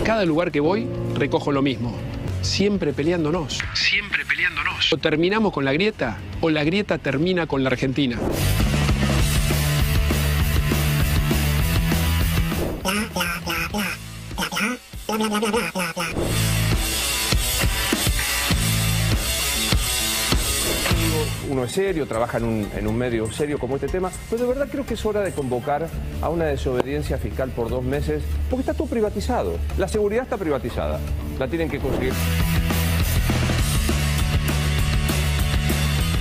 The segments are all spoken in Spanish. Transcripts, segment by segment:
cada lugar que voy recojo lo mismo. Siempre peleándonos. Siempre peleándonos. O terminamos con la grieta o la grieta termina con la Argentina. Uno es serio, trabaja en un medio serio como este tema, pero de verdad creo que es hora de convocar a una desobediencia fiscal por 2 meses, porque está todo privatizado. La seguridad está privatizada, la tienen que conseguir.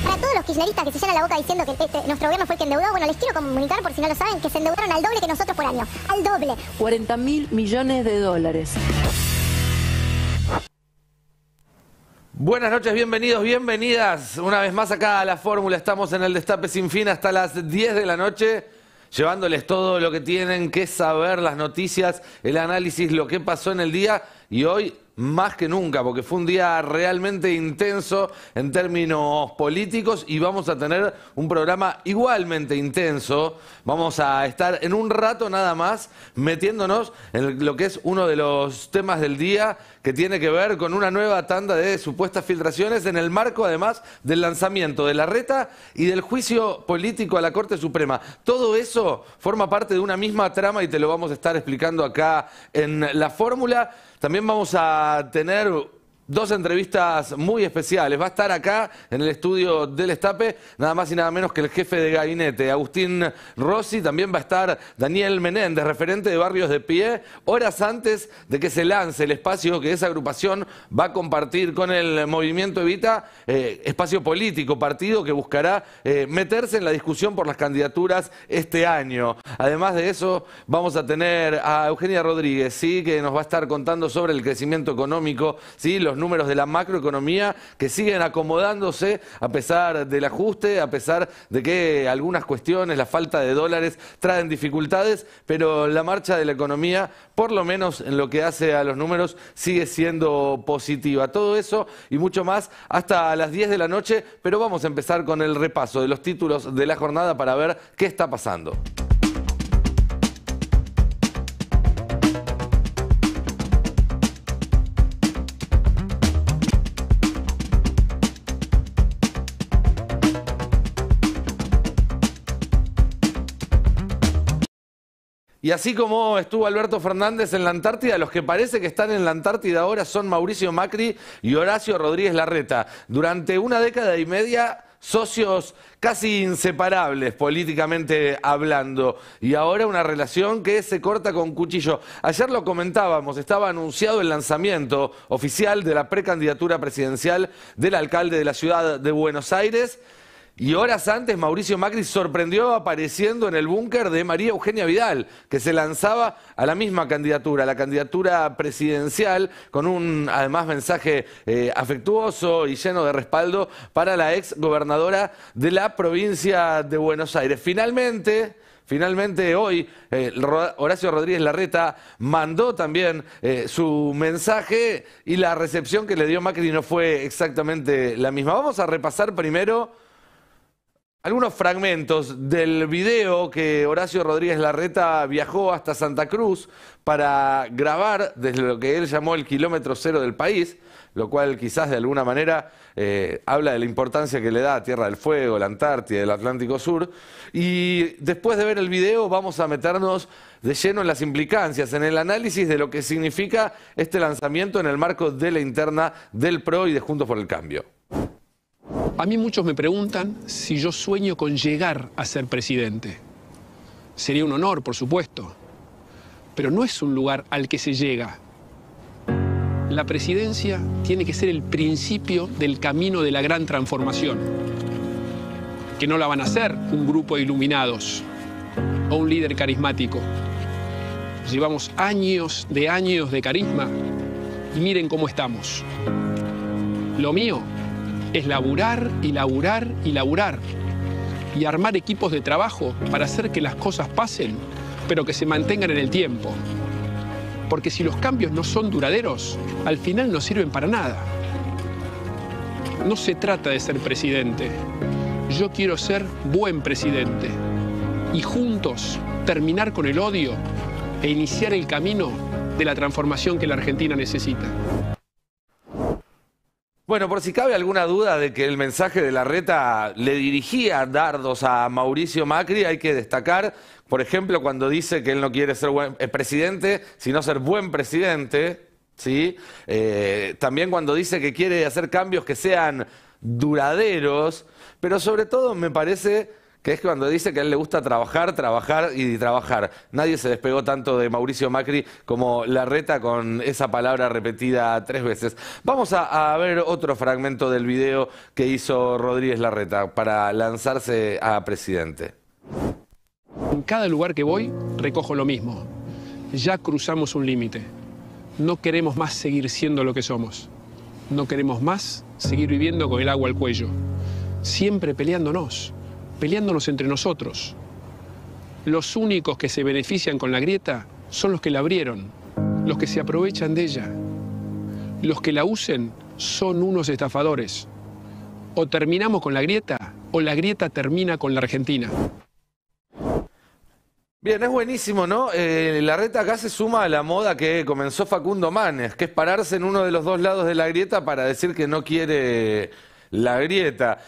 Para todos los kirchneristas que se llenan la boca diciendo que nuestro gobierno fue el que endeudó, bueno, les quiero comunicar, por si no lo saben, que se endeudaron al doble que nosotros por año. Al doble. 40.000 millones de dólares. Buenas noches, bienvenidos, bienvenidas. Una vez más acá a La Fórmula. Estamos en el Destape Sin Fin hasta las 10 de la noche, llevándoles todo lo que tienen que saber, las noticias, el análisis, lo que pasó en el día. Y hoy más que nunca, porque fue un día realmente intenso en términos políticos y vamos a tener un programa igualmente intenso. Vamos a estar en un rato nada más metiéndonos en lo que es uno de los temas del día, que tiene que ver con una nueva tanda de supuestas filtraciones en el marco además del lanzamiento de Larreta y del juicio político a la Corte Suprema. Todo eso forma parte de una misma trama y te lo vamos a estar explicando acá en La Fórmula. También vamos a tener 2 entrevistas muy especiales. Va a estar acá en el estudio del Destape nada más y nada menos que el jefe de gabinete, Agustín Rossi. También va a estar Daniel Menéndez, referente de Barrios de Pie, horas antes de que se lance el espacio que esa agrupación va a compartir con el Movimiento Evita, espacio político, partido que buscará meterse en la discusión por las candidaturas este año. Además de eso, vamos a tener a Eugenia Rodríguez, ¿sí?, que nos va a estar contando sobre el crecimiento económico, ¿sí?, los números de la macroeconomía que siguen acomodándose a pesar del ajuste, a pesar de que algunas cuestiones, la falta de dólares, traen dificultades, pero la marcha de la economía, por lo menos en lo que hace a los números, sigue siendo positiva. Todo eso y mucho más hasta las 10 de la noche, pero vamos a empezar con el repaso de los títulos de la jornada para ver qué está pasando. Y así como estuvo Alberto Fernández en la Antártida, los que parece que están en la Antártida ahora son Mauricio Macri y Horacio Rodríguez Larreta. Durante una década y media, socios casi inseparables políticamente hablando, y ahora una relación que se corta con cuchillo. Ayer lo comentábamos, estaba anunciado el lanzamiento oficial de la precandidatura presidencial del alcalde de la ciudad de Buenos Aires. Y horas antes Mauricio Macri sorprendió apareciendo en el búnker de María Eugenia Vidal, que se lanzaba a la misma candidatura, la candidatura presidencial, con un además mensaje afectuoso y lleno de respaldo para la ex gobernadora de la provincia de Buenos Aires. Finalmente hoy Horacio Rodríguez Larreta mandó también su mensaje y la recepción que le dio Macri no fue exactamente la misma. Vamos a repasar primero algunos fragmentos del video que Horacio Rodríguez Larreta viajó hasta Santa Cruz para grabar desde lo que él llamó el kilómetro cero del país, lo cual quizás de alguna manera habla de la importancia que le da a Tierra del Fuego, la Antártida, el Atlántico Sur. Y después de ver el video vamos a meternos de lleno en las implicancias, en el análisis de lo que significa este lanzamiento en el marco de la interna del PRO y de Juntos por el Cambio. A mí muchos me preguntan si yo sueño con llegar a ser presidente. Sería un honor, por supuesto, pero no es un lugar al que se llega. La presidencia tiene que ser el principio del camino de la gran transformación, que no la van a hacer un grupo de iluminados o un líder carismático. Llevamos años de carisma y miren cómo estamos. Lo mío es laburar y laburar y laburar y armar equipos de trabajo para hacer que las cosas pasen, pero que se mantengan en el tiempo. Porque si los cambios no son duraderos, al final no sirven para nada. No se trata de ser presidente. Yo quiero ser buen presidente y juntos terminar con el odio e iniciar el camino de la transformación que la Argentina necesita. Bueno, por si cabe alguna duda de que el mensaje de Larreta le dirigía dardos a Mauricio Macri, hay que destacar, por ejemplo, cuando dice que él no quiere ser buen presidente, sino ser buen presidente, ¿sí? También cuando dice que quiere hacer cambios que sean duraderos, pero sobre todo me parece que es cuando dice que a él le gusta trabajar, trabajar y trabajar. Nadie se despegó tanto de Mauricio Macri como Larreta con esa palabra repetida 3 veces. Vamos a ver otro fragmento del video que hizo Rodríguez Larreta para lanzarse a presidente. En cada lugar que voy, recojo lo mismo. Ya cruzamos un límite. No queremos más seguir siendo lo que somos. No queremos más seguir viviendo con el agua al cuello. Siempre peleándonos entre nosotros. Los únicos que se benefician con la grieta son los que la abrieron, los que se aprovechan de ella. Los que la usen son unos estafadores. O terminamos con la grieta, o la grieta termina con la Argentina. Bien, es buenísimo, ¿no? Larreta acá se suma a la moda que comenzó Facundo Manes, que es pararse en uno de los dos lados de la grieta para decir que no quiere la grieta.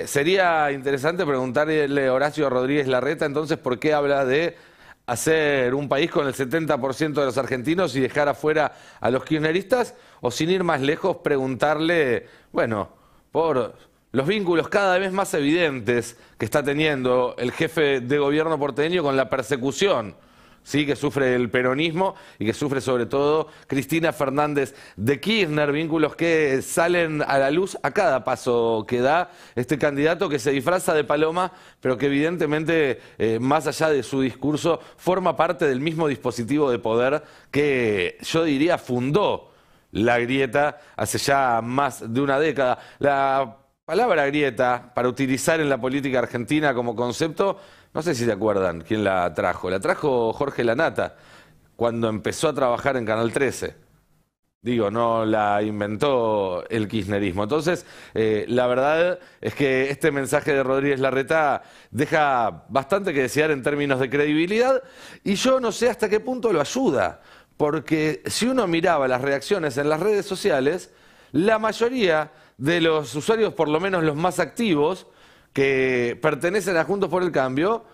Sería interesante preguntarle a Horacio Rodríguez Larreta entonces por qué habla de hacer un país con el 70% de los argentinos y dejar afuera a los kirchneristas, o sin ir más lejos preguntarle, bueno, por los vínculos cada vez más evidentes que está teniendo el jefe de gobierno porteño con la persecución, sí, que sufre el peronismo y que sufre sobre todo Cristina Fernández de Kirchner, vínculos que salen a la luz a cada paso que da este candidato que se disfraza de paloma, pero que evidentemente, más allá de su discurso, forma parte del mismo dispositivo de poder que yo diría fundó la grieta hace ya más de una década. La palabra grieta, para utilizar en la política argentina como concepto, no sé si se acuerdan quién la trajo. La trajo Jorge Lanata cuando empezó a trabajar en Canal 13. Digo, no la inventó el kirchnerismo. Entonces, la verdad es que este mensaje de Rodríguez Larreta deja bastante que desear en términos de credibilidad y yo no sé hasta qué punto lo ayuda. Porque si uno miraba las reacciones en las redes sociales, la mayoría de los usuarios, por lo menos los más activos, que pertenecen a Juntos por el Cambio,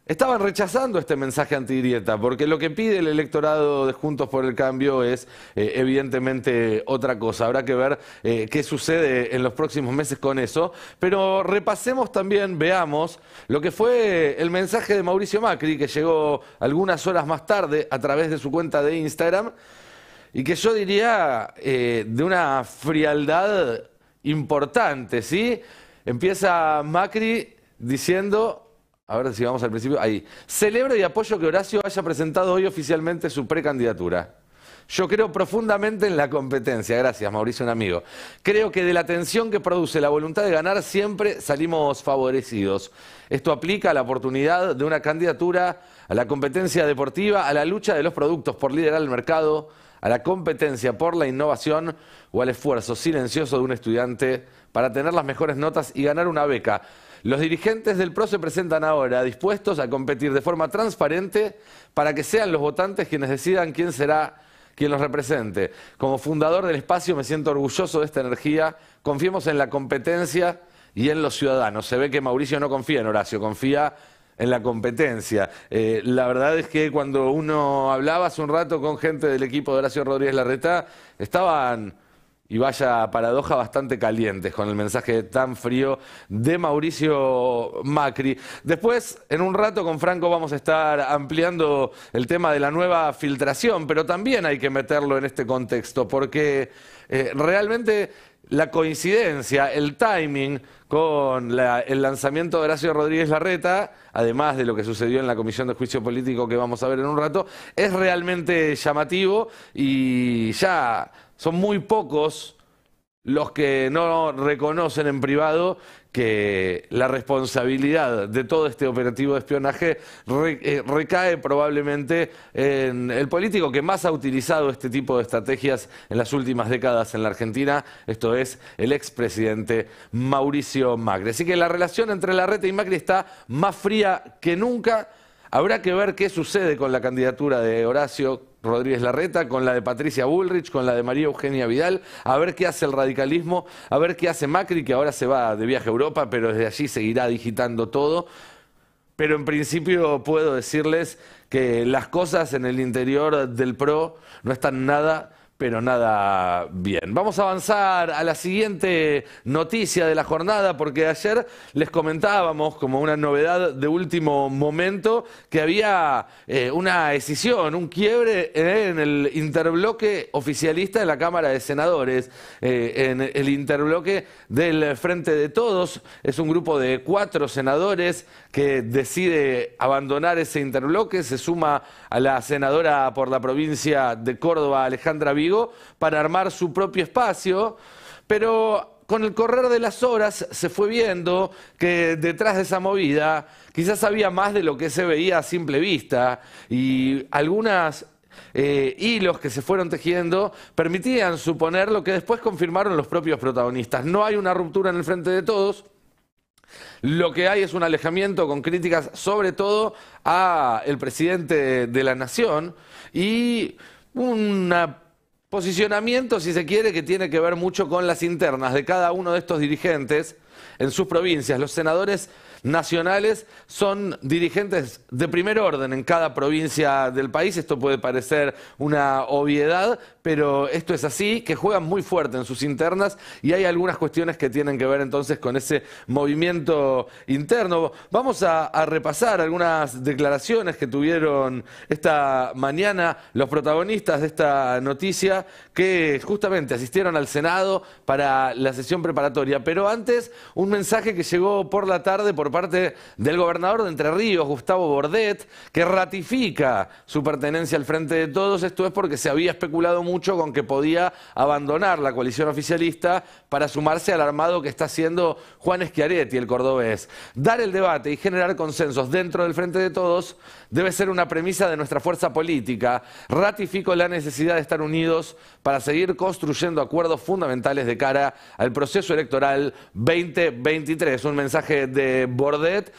estaban rechazando este mensaje antigrieta, porque lo que pide el electorado de Juntos por el Cambio es evidentemente otra cosa. Habrá que ver qué sucede en los próximos meses con eso, pero repasemos también, veamos lo que fue el mensaje de Mauricio Macri, que llegó algunas horas más tarde a través de su cuenta de Instagram, y que yo diría de una frialdad importante, ¿sí? Empieza Macri diciendo, a ver si vamos al principio, ahí: celebro y apoyo que Horacio haya presentado hoy oficialmente su precandidatura. Yo creo profundamente en la competencia. Gracias, Mauricio, un amigo. Creo que de la tensión que produce la voluntad de ganar siempre salimos favorecidos. Esto aplica a la oportunidad de una candidatura, a la competencia deportiva, a la lucha de los productos por liderar el mercado, a la competencia por la innovación o al esfuerzo silencioso de un estudiante para tener las mejores notas y ganar una beca. Los dirigentes del PRO se presentan ahora dispuestos a competir de forma transparente para que sean los votantes quienes decidan quién será quien los represente. Como fundador del espacio me siento orgulloso de esta energía. Confiemos en la competencia y en los ciudadanos. Se ve que Mauricio no confía en Horacio, confía en la competencia. La verdad es que cuando uno hablaba hace un rato con gente del equipo de Horacio Rodríguez Larreta, estaban, y vaya paradoja, bastante calientes con el mensaje tan frío de Mauricio Macri. Después, en un rato con Franco vamos a estar ampliando el tema de la nueva filtración, pero también hay que meterlo en este contexto, porque realmente la coincidencia, el timing con el lanzamiento de Horacio Rodríguez Larreta, además de lo que sucedió en la Comisión de Juicio Político que vamos a ver en un rato, es realmente llamativo y ya son muy pocos los que no reconocen en privado que la responsabilidad de todo este operativo de espionaje recae probablemente en el político que más ha utilizado este tipo de estrategias en las últimas décadas en la Argentina, esto es el expresidente Mauricio Macri. Así que la relación entre Larreta y Macri está más fría que nunca. Habrá que ver qué sucede con la candidatura de Horacio, Rodríguez Larreta, con la de Patricia Bullrich, con la de María Eugenia Vidal, a ver qué hace el radicalismo, a ver qué hace Macri, que ahora se va de viaje a Europa, pero desde allí seguirá digitando todo. Pero en principio puedo decirles que las cosas en el interior del PRO no están nada, pero nada bien. Vamos a avanzar a la siguiente noticia de la jornada, porque ayer les comentábamos como una novedad de último momento que había una escisión, un quiebre en el interbloque oficialista de la Cámara de Senadores, en el interbloque del Frente de Todos. Es un grupo de 4 senadores que decide abandonar ese interbloque, se suma a la senadora por la provincia de Córdoba, Alejandra Vigo, para armar su propio espacio, pero con el correr de las horas se fue viendo que detrás de esa movida quizás había más de lo que se veía a simple vista, y algunas hilos que se fueron tejiendo permitían suponer lo que después confirmaron los propios protagonistas. No hay una ruptura en el Frente de Todos. Lo que hay es un alejamiento con críticas sobre todo a el presidente de la Nación y un posicionamiento, si se quiere, que tiene que ver mucho con las internas de cada uno de estos dirigentes en sus provincias. Los senadores nacionales son dirigentes de primer orden en cada provincia del país. Esto puede parecer una obviedad, pero esto es así, que juegan muy fuerte en sus internas, y hay algunas cuestiones que tienen que ver entonces con ese movimiento interno. Vamos a repasar algunas declaraciones que tuvieron esta mañana los protagonistas de esta noticia, que justamente asistieron al Senado para la sesión preparatoria. Pero antes, un mensaje que llegó por la tarde por parte del gobernador de Entre Ríos, Gustavo Bordet, que ratifica su pertenencia al Frente de Todos. Esto es porque se había especulado mucho con que podía abandonar la coalición oficialista para sumarse al armado que está haciendo Juan Schiaretti, el cordobés. Dar el debate y generar consensos dentro del Frente de Todos debe ser una premisa de nuestra fuerza política. Ratifico la necesidad de estar unidos para seguir construyendo acuerdos fundamentales de cara al proceso electoral 2023. Un mensaje de Bordet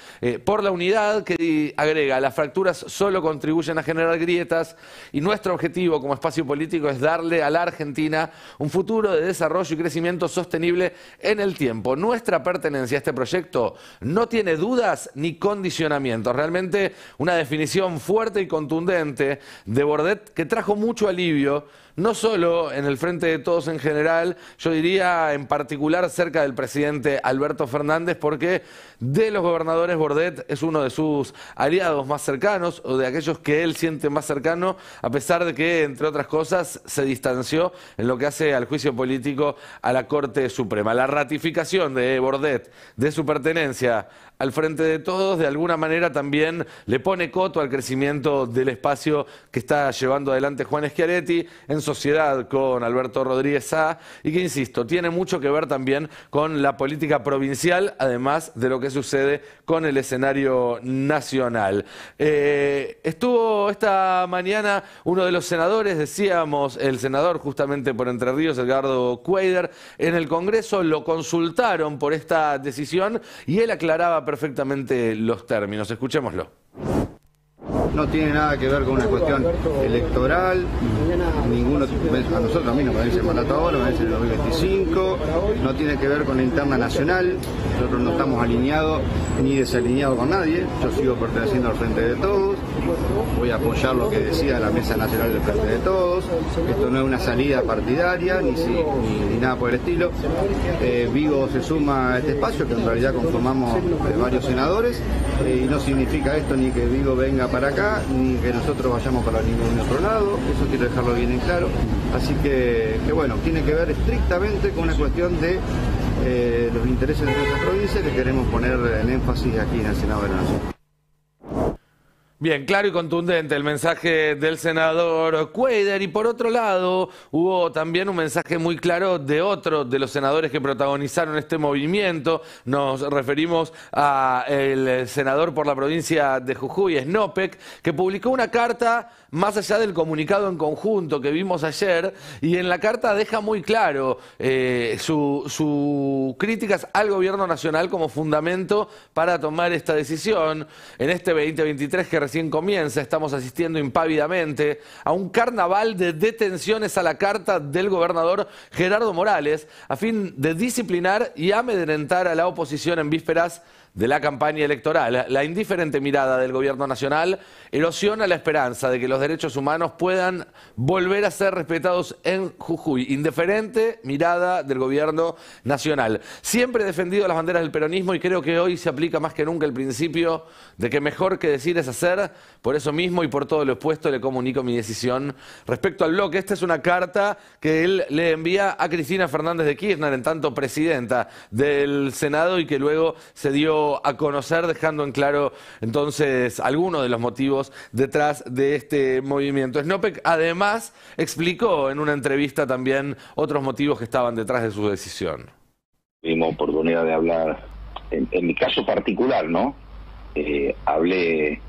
por la unidad, que agrega: las fracturas solo contribuyen a generar grietas y nuestro objetivo como espacio político es darle a la Argentina un futuro de desarrollo y crecimiento sostenible en el tiempo. Nuestra pertenencia a este proyecto no tiene dudas ni condicionamientos. Realmente una definición fuerte y contundente de Bordet, que trajo mucho alivio, no solo en el Frente de Todos en general, yo diría en particular cerca del presidente Alberto Fernández, porque de los gobernadores Bordet es uno de sus aliados más cercanos, o de aquellos que él siente más cercano, a pesar de que, entre otras cosas, se distanció en lo que hace al juicio político a la Corte Suprema. La ratificación de Bordet de su pertenencia al Frente de Todos, de alguna manera también le pone coto al crecimiento del espacio que está llevando adelante Juan Schiaretti en sociedad con Alberto Rodríguez Sá, y que, insisto, tiene mucho que ver también con la política provincial, además de lo que sucede con el escenario nacional. Estuvo esta mañana uno de los senadores, decíamos, el senador justamente por Entre Ríos, Edgardo Cuéllar, en el Congreso. Lo consultaron por esta decisión y él aclaraba perfectamente los términos. Escuchémoslo. No tiene nada que ver con una cuestión electoral, ninguno, a nosotros, a mí no me vence el mandato ahora, me vence en el 2025, no tiene que ver con la interna nacional, nosotros no estamos alineados ni desalineados con nadie, yo sigo perteneciendo al Frente de Todos, voy a apoyar lo que decida la Mesa Nacional del Frente de Todos, esto no es una salida partidaria ni nada por el estilo. Vigo se suma a este espacio, que en realidad conformamos varios senadores, y no significa esto ni que Vigo venga para acá, ni que nosotros vayamos para ningún otro lado, eso quiero dejarlo bien en claro. Así que bueno, tiene que ver estrictamente con una cuestión de los intereses de nuestra provincia, que queremos poner en énfasis aquí en el Senado de la Nación. Bien, claro y contundente el mensaje del senador Cuéllar, y por otro lado hubo también un mensaje muy claro de otro de los senadores que protagonizaron este movimiento. Nos referimos al senador por la provincia de Jujuy, Snopek, que publicó una carta más allá del comunicado en conjunto que vimos ayer, y en la carta deja muy claro sus críticas al gobierno nacional como fundamento para tomar esta decisión en este 2023 que recién comienza. Estamos asistiendo impávidamente a un carnaval de detenciones a la carta del gobernador Gerardo Morales a fin de disciplinar y amedrentar a la oposición en vísperas de la campaña electoral. La indiferente mirada del gobierno nacional erosiona la esperanza de que los derechos humanos puedan volver a ser respetados en Jujuy. Indiferente mirada del gobierno nacional. Siempre he defendido las banderas del peronismo y creo que hoy se aplica más que nunca el principio de que mejor que decir es hacer. Por eso mismo y por todo lo expuesto le comunico mi decisión respecto al bloque. Esta es una carta que él le envía a Cristina Fernández de Kirchner, en tanto presidenta del Senado, y que luego se dio a conocer, dejando en claro entonces algunos de los motivos detrás de este movimiento. Snopek además explicó en una entrevista también otros motivos que estaban detrás de su decisión. Tuvimos oportunidad de hablar, en mi caso particular, ¿no? Hablé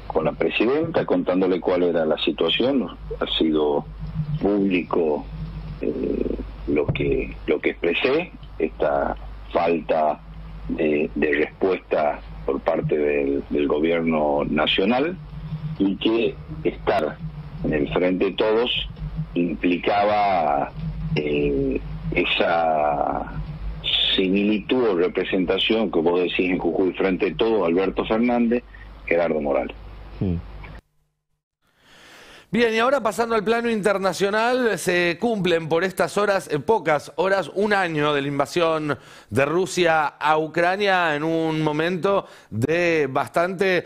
con la presidenta contándole cuál era la situación. Ha sido público lo que expresé, esta falta de respuesta por parte del gobierno nacional, y que estar en el frente de todos implicaba esa similitud o representación que vos decís en Jujuy, frente de todo, Alberto Fernández, Gerardo Morales. Bien, y ahora pasando al plano internacional, se cumplen por estas horas, en pocas horas, un año de la invasión de Rusia a Ucrania, en un momento de bastante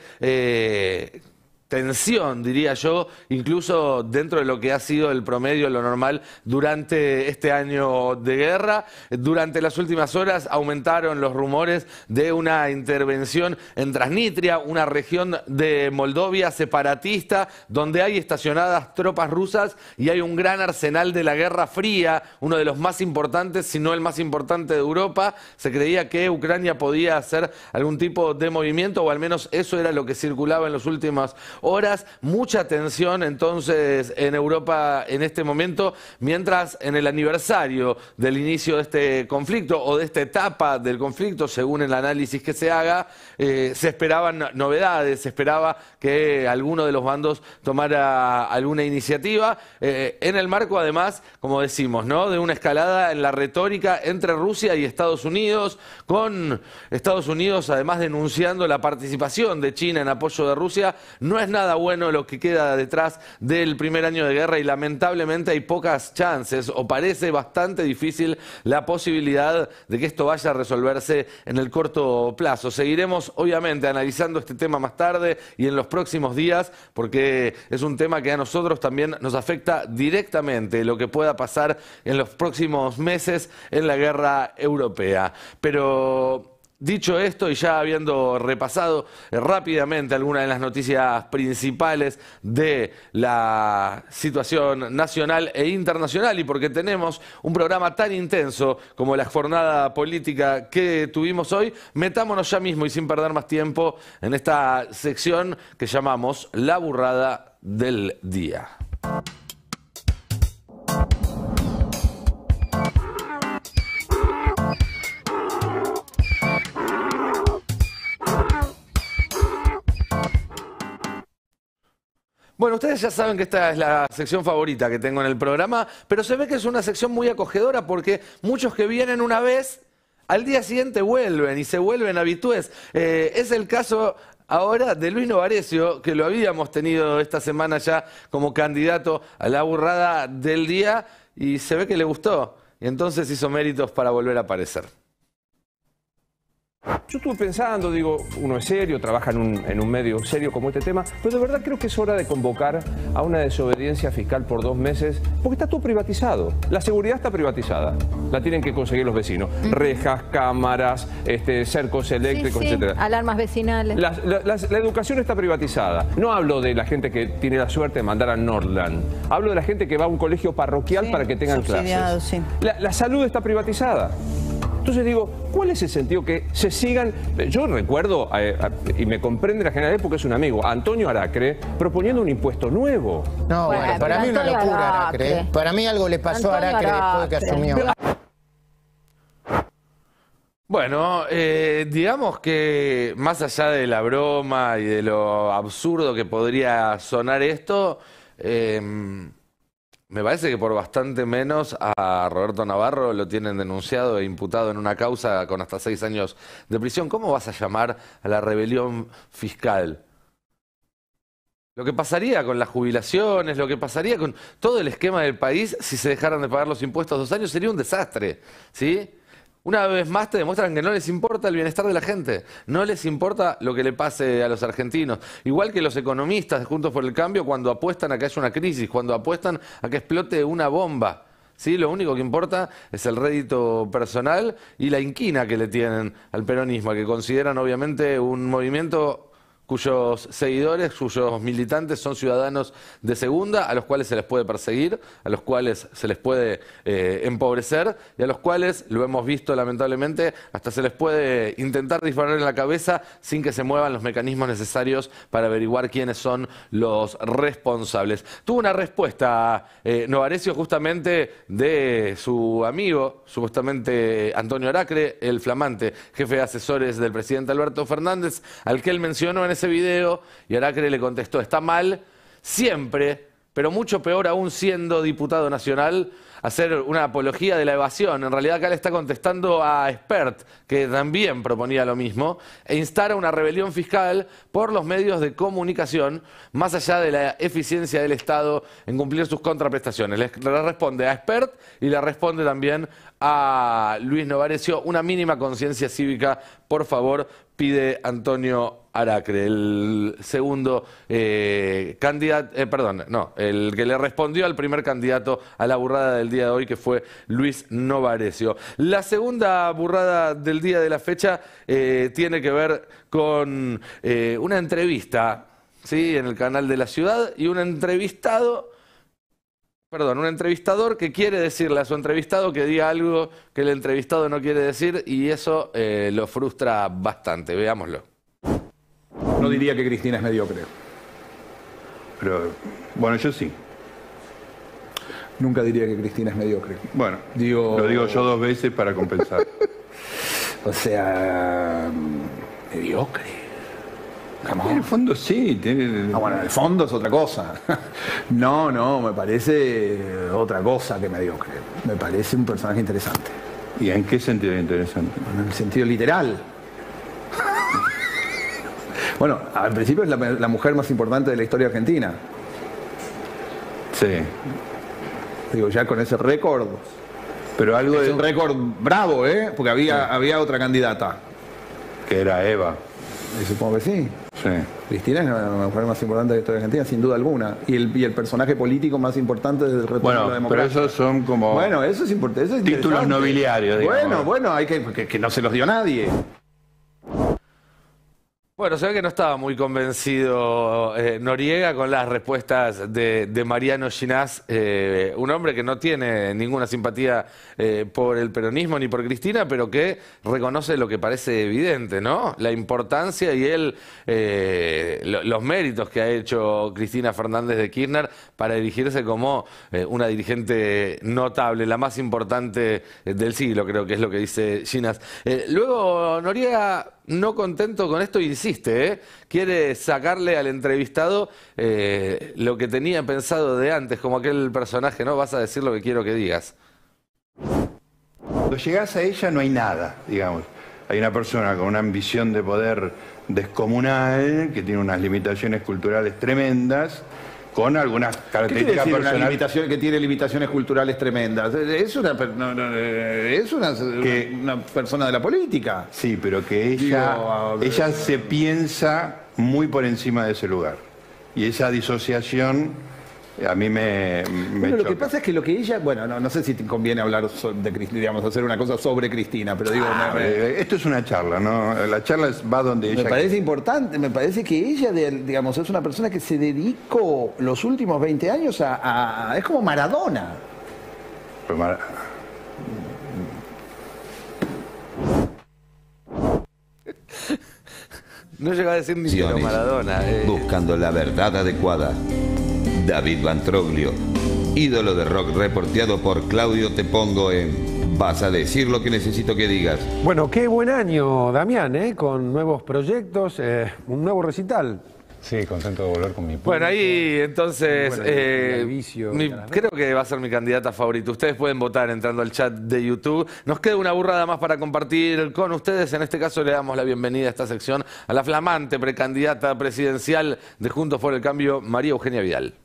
tensión, diría yo, incluso dentro de lo que ha sido el promedio, lo normal, durante este año de guerra. Durante las últimas horas aumentaron los rumores de una intervención en Transnistria, una región de Moldovia separatista, donde hay estacionadas tropas rusas y hay un gran arsenal de la Guerra Fría, uno de los más importantes, si no el más importante de Europa. Se creía que Ucrania podía hacer algún tipo de movimiento, o al menos eso era lo que circulaba en las últimas horas. Mucha tensión entonces en Europa en este momento, mientras en el aniversario del inicio de este conflicto, o de esta etapa del conflicto, según el análisis que se haga, se esperaban novedades, se esperaba que alguno de los bandos tomara alguna iniciativa, en el marco además, como decimos, ¿no?, de una escalada en la retórica entre Rusia y Estados Unidos, con Estados Unidos además denunciando la participación de China en apoyo de Rusia. No es nada bueno lo que queda detrás del primer año de guerra, y lamentablemente hay pocas chances, o parece bastante difícil la posibilidad de que esto vaya a resolverse en el corto plazo. Seguiremos obviamente analizando este tema más tarde y en los próximos días, porque es un tema que a nosotros también nos afecta directamente, lo que pueda pasar en los próximos meses en la guerra europea. Pero dicho esto, y ya habiendo repasado rápidamente algunas de las noticias principales de la situación nacional e internacional, y porque tenemos un programa tan intenso como la jornada política que tuvimos hoy, metámonos ya mismo y sin perder más tiempo en esta sección que llamamos La Burrada del Día. Bueno, ustedes ya saben que esta es la sección favorita que tengo en el programa, pero se ve que es una sección muy acogedora, porque muchos que vienen una vez, al día siguiente vuelven y se vuelven habitués. Es el caso ahora de Luis Novarecio, que lo habíamos tenido esta semana ya como candidato a la burrada del día, y se ve que le gustó, y entonces hizo méritos para volver a aparecer. Yo estuve pensando, digo, uno es serio, trabaja en un medio serio como este tema, pero de verdad creo que es hora de convocar a una desobediencia fiscal por 2 meses, porque está todo privatizado. La seguridad está privatizada, la tienen que conseguir los vecinos. Rejas, cámaras, cercos eléctricos, etcétera. Alarmas vecinales. La educación está privatizada. No hablo de la gente que tiene la suerte de mandar a Nordland. Hablo de la gente que va a un colegio parroquial para que tengan clases. Sí. La salud está privatizada. Entonces digo, ¿cuál es el sentido que se sigan? Yo recuerdo, y me comprende la Generalidad porque es un amigo, Antonio Aracre, proponiendo un impuesto nuevo. No, bueno, para mí una locura Aracre. Para mí algo le pasó a Aracre después de que asumió. Bueno, digamos que más allá de la broma y de lo absurdo que podría sonar esto, me parece que por bastante menos a Roberto Navarro lo tienen denunciado e imputado en una causa con hasta 6 años de prisión. ¿Cómo vas a llamar a la rebelión fiscal? Lo que pasaría con las jubilaciones, lo que pasaría con todo el esquema del país si se dejaran de pagar los impuestos 2 años sería un desastre, ¿sí? Una vez más te demuestran que no les importa el bienestar de la gente, no les importa lo que le pase a los argentinos. Igual que los economistas de Juntos por el Cambio cuando apuestan a que haya una crisis, cuando apuestan a que explote una bomba. ¿Sí? Lo único que importa es el rédito personal y la inquina que le tienen al peronismo, que consideran obviamente un movimiento cuyos seguidores, cuyos militantes son ciudadanos de segunda, a los cuales se les puede perseguir, a los cuales se les puede empobrecer y a los cuales, lo hemos visto lamentablemente, hasta se les puede intentar disparar en la cabeza sin que se muevan los mecanismos necesarios para averiguar quiénes son los responsables. Tuvo una respuesta Novarecio justamente de su amigo, supuestamente Antonio Aracre, el flamante jefe de asesores del presidente Alberto Fernández, al que él mencionó en ese video, y Aracre le contestó: está mal siempre, pero mucho peor aún siendo diputado nacional, hacer una apología de la evasión. En realidad acá le está contestando a Espert, que también proponía lo mismo, e instar a una rebelión fiscal por los medios de comunicación, más allá de la eficiencia del Estado en cumplir sus contraprestaciones. Le responde a Espert y le responde también a Luis Novarecio: una mínima conciencia cívica, por favor, pide Antonio Aracre, el segundo candidato, el que le respondió al primer candidato a la burrada del día de hoy, que fue Luis Novarecio. La segunda burrada del día de la fecha tiene que ver con una entrevista, ¿sí?, en el canal de La Ciudad, y un entrevistador que quiere decirle a su entrevistado que diga algo que el entrevistado no quiere decir, y eso lo frustra bastante. Veámoslo. No diría que Cristina es mediocre. Pero, bueno, yo sí. Nunca diría que Cristina es mediocre. Bueno, lo digo yo 2 veces para compensar. O sea, mediocre. En el fondo sí. Bueno, en el fondo es otra cosa. No, me parece otra cosa que mediocre. Me parece un personaje interesante. ¿Y en qué sentido interesante? En el sentido literal. Bueno, al principio es la mujer más importante de la historia argentina. Sí. Digo, ya con ese récord. Pero algo es un récord bravo, ¿eh? Porque había otra candidata. Que era Eva. Y supongo que sí. Sí. Cristina es la mujer más importante de la historia argentina, sin duda alguna. Y el personaje político más importante desde el retorno de la democracia. Pero esos son como... Bueno, eso es importante. Eso es títulos nobiliarios, digamos. Bueno, hay que no se los dio nadie. Bueno, se ve que no estaba muy convencido Noriega con las respuestas de Mariano Ginás, un hombre que no tiene ninguna simpatía por el peronismo ni por Cristina, pero que reconoce lo que parece evidente, ¿no? La importancia y los méritos que ha hecho Cristina Fernández de Kirchner para erigirse como una dirigente notable, la más importante del siglo, creo que es lo que dice Ginás. Luego Noriega, no contento con esto, insiste, quiere sacarle al entrevistado lo que tenía pensado de antes, como aquel personaje, ¿no? Vas a decir lo que quiero que digas. Cuando llegás a ella no hay nada, digamos. Hay una persona con una ambición de poder descomunal, que tiene unas limitaciones culturales tremendas, con algunas características personales. Que tiene limitaciones culturales tremendas. Es una persona de la política. Sí, pero que ella se piensa muy por encima de ese lugar. Y esa disociación a mí me choca. Lo que pasa es que lo que ella... Bueno, no sé si te conviene hablar de Cristina, digamos, hacer una cosa sobre Cristina, pero digo... esto es una charla, ¿no? La charla va donde ella... Me parece importante, me parece que ella, digamos, es una persona que se dedicó los últimos 20 años es como Maradona. No llega a decir ni siquiera Maradona. Buscando la verdad adecuada. David Vantroglio, ídolo de rock, reporteado por Claudio Te Pongo en Vas a decir lo que necesito que digas. Bueno, qué buen año, Damián, con nuevos proyectos, un nuevo recital. Sí, contento de volver con mi público. Bueno, ahí entonces Bueno, creo que va a ser mi candidata favorita. Ustedes pueden votar entrando al chat de YouTube. Nos queda una burrada más para compartir con ustedes. En este caso le damos la bienvenida a esta sección a la flamante precandidata presidencial de Juntos por el Cambio, María Eugenia Vidal.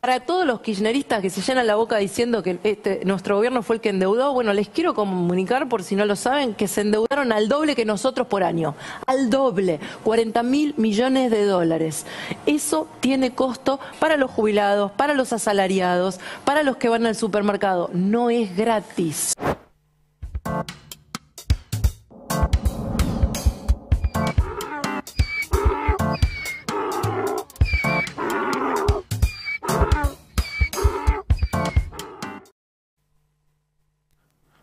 Para todos los kirchneristas que se llenan la boca diciendo que nuestro gobierno fue el que endeudó, bueno, les quiero comunicar, por si no lo saben, que se endeudaron al doble que nosotros por año. Al doble, 40.000 millones de dólares. Eso tiene costo para los jubilados, para los asalariados, para los que van al supermercado. No es gratis.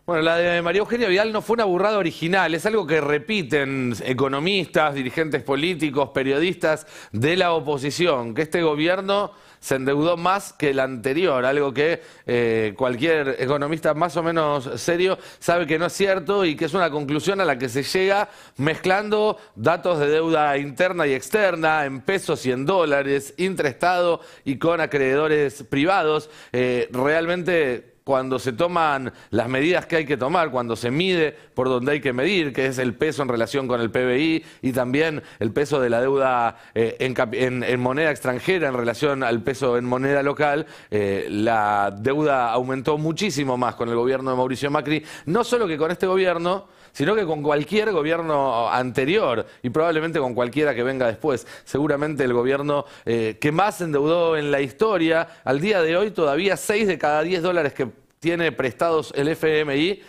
Bueno, la de María Eugenia Vidal no fue una burrada original, es algo que repiten economistas, dirigentes políticos, periodistas de la oposición, que este gobierno se endeudó más que el anterior, algo que cualquier economista más o menos serio sabe que no es cierto y que es una conclusión a la que se llega mezclando datos de deuda interna y externa en pesos y en dólares, intraestado y con acreedores privados. Realmente, cuando se toman las medidas que hay que tomar, cuando se mide por donde hay que medir, que es el peso en relación con el PBI y también el peso de la deuda en moneda extranjera en relación al peso en moneda local, la deuda aumentó muchísimo más con el gobierno de Mauricio Macri, no solo que con este gobierno, sino que con cualquier gobierno anterior y probablemente con cualquiera que venga después. Seguramente el gobierno que más se endeudó en la historia, al día de hoy todavía 6 de cada 10 dólares que tiene prestados el FMI,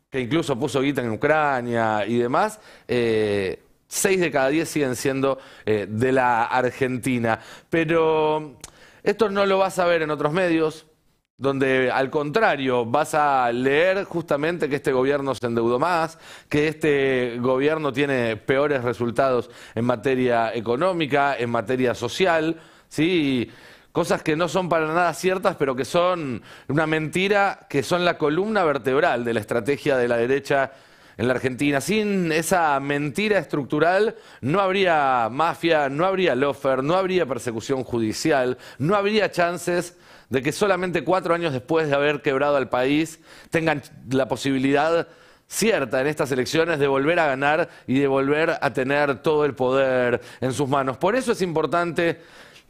que incluso puso guita en Ucrania y demás, 6 de cada 10 siguen siendo de la Argentina. Pero esto no lo vas a ver en otros medios, donde al contrario vas a leer justamente que este gobierno se endeudó más, que este gobierno tiene peores resultados en materia económica, en materia social, ¿sí? Cosas que no son para nada ciertas, pero que son una mentira, que son la columna vertebral de la estrategia de la derecha en la Argentina. Sin esa mentira estructural no habría mafia, no habría lawfare, no habría persecución judicial, no habría chances de que solamente 4 años después de haber quebrado al país tengan la posibilidad cierta en estas elecciones de volver a ganar y de volver a tener todo el poder en sus manos. Por eso es importante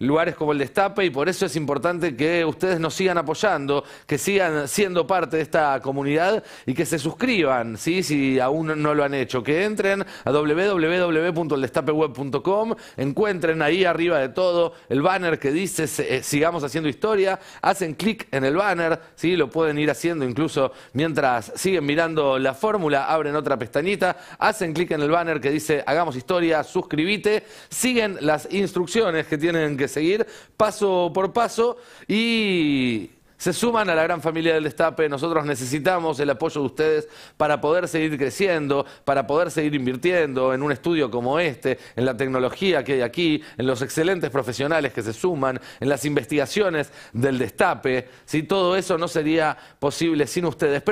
lugares como el Destape y por eso es importante que ustedes nos sigan apoyando, que sigan siendo parte de esta comunidad y que se suscriban, ¿sí? Si aún no lo han hecho, que entren a www.eldestapeweb.com, encuentren ahí arriba de todo el banner que dice sigamos haciendo historia, hacen clic en el banner, ¿sí? Lo pueden ir haciendo incluso mientras siguen mirando la fórmula, abren otra pestañita, hacen clic en el banner que dice hagamos historia, suscríbete, siguen las instrucciones que tienen que seguir paso por paso y se suman a la gran familia del Destape. Nosotros necesitamos el apoyo de ustedes para poder seguir creciendo, para poder seguir invirtiendo en un estudio como este, en la tecnología que hay aquí, en los excelentes profesionales que se suman, en las investigaciones del Destape. ¿Sí? Todo eso no sería posible sin ustedes.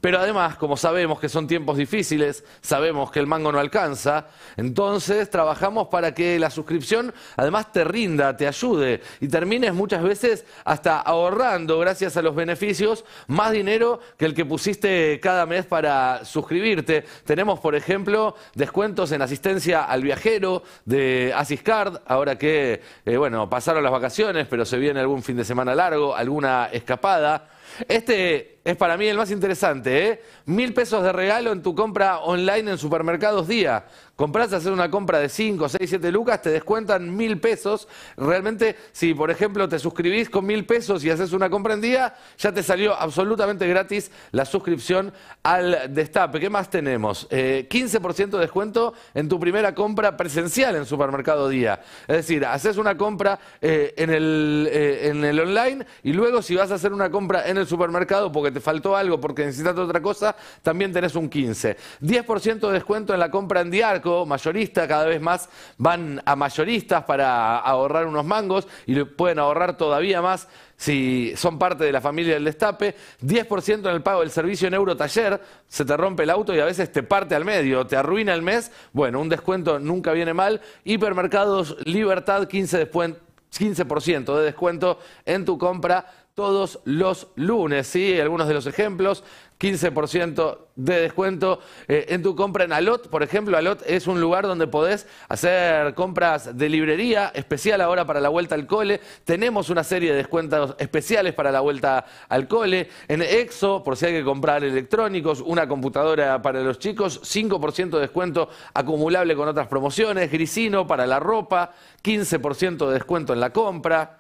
Pero además, como sabemos que son tiempos difíciles, sabemos que el mango no alcanza, entonces trabajamos para que la suscripción además te rinda, te ayude y termines muchas veces hasta ahorrando, gracias a los beneficios, más dinero que el que pusiste cada mes para suscribirte. Tenemos, por ejemplo, descuentos en asistencia al viajero de Asiscard, ahora que, bueno, pasaron las vacaciones, pero se viene algún fin de semana largo, alguna escapada. Este es para mí el más interesante, 1.000 pesos de regalo en tu compra online en Supermercados Día. Comprás, hacer una compra de 5, 6, 7 lucas, te descuentan 1.000 pesos. Realmente, si por ejemplo te suscribís con 1.000 pesos y haces una compra en Día, ya te salió absolutamente gratis la suscripción al Destape. ¿Qué más tenemos? 15% de descuento en tu primera compra presencial en Supermercado Día. Es decir, haces una compra en el online y luego si vas a hacer una compra en el supermercado porque te faltó algo, porque necesitas otra cosa, también tenés un 15%. 10% de descuento en la compra en Diarco. marco mayorista, cada vez más van a mayoristas para ahorrar unos mangos y le pueden ahorrar todavía más si son parte de la familia del Destape. 10% en el pago del servicio en Eurotaller. Se te rompe el auto y a veces te parte al medio, te arruina el mes. Bueno, un descuento nunca viene mal. Hipermercados Libertad, 15% de descuento en tu compra todos los lunes, ¿sí? Algunos de los ejemplos: 15% de descuento en tu compra en Alot. Por ejemplo, Alot es un lugar donde podés hacer compras de librería, especial ahora para la vuelta al cole. Tenemos una serie de descuentos especiales para la vuelta al cole. En Exo, por si hay que comprar electrónicos, una computadora para los chicos, 5% de descuento acumulable con otras promociones. Grisino para la ropa, 15% de descuento en la compra.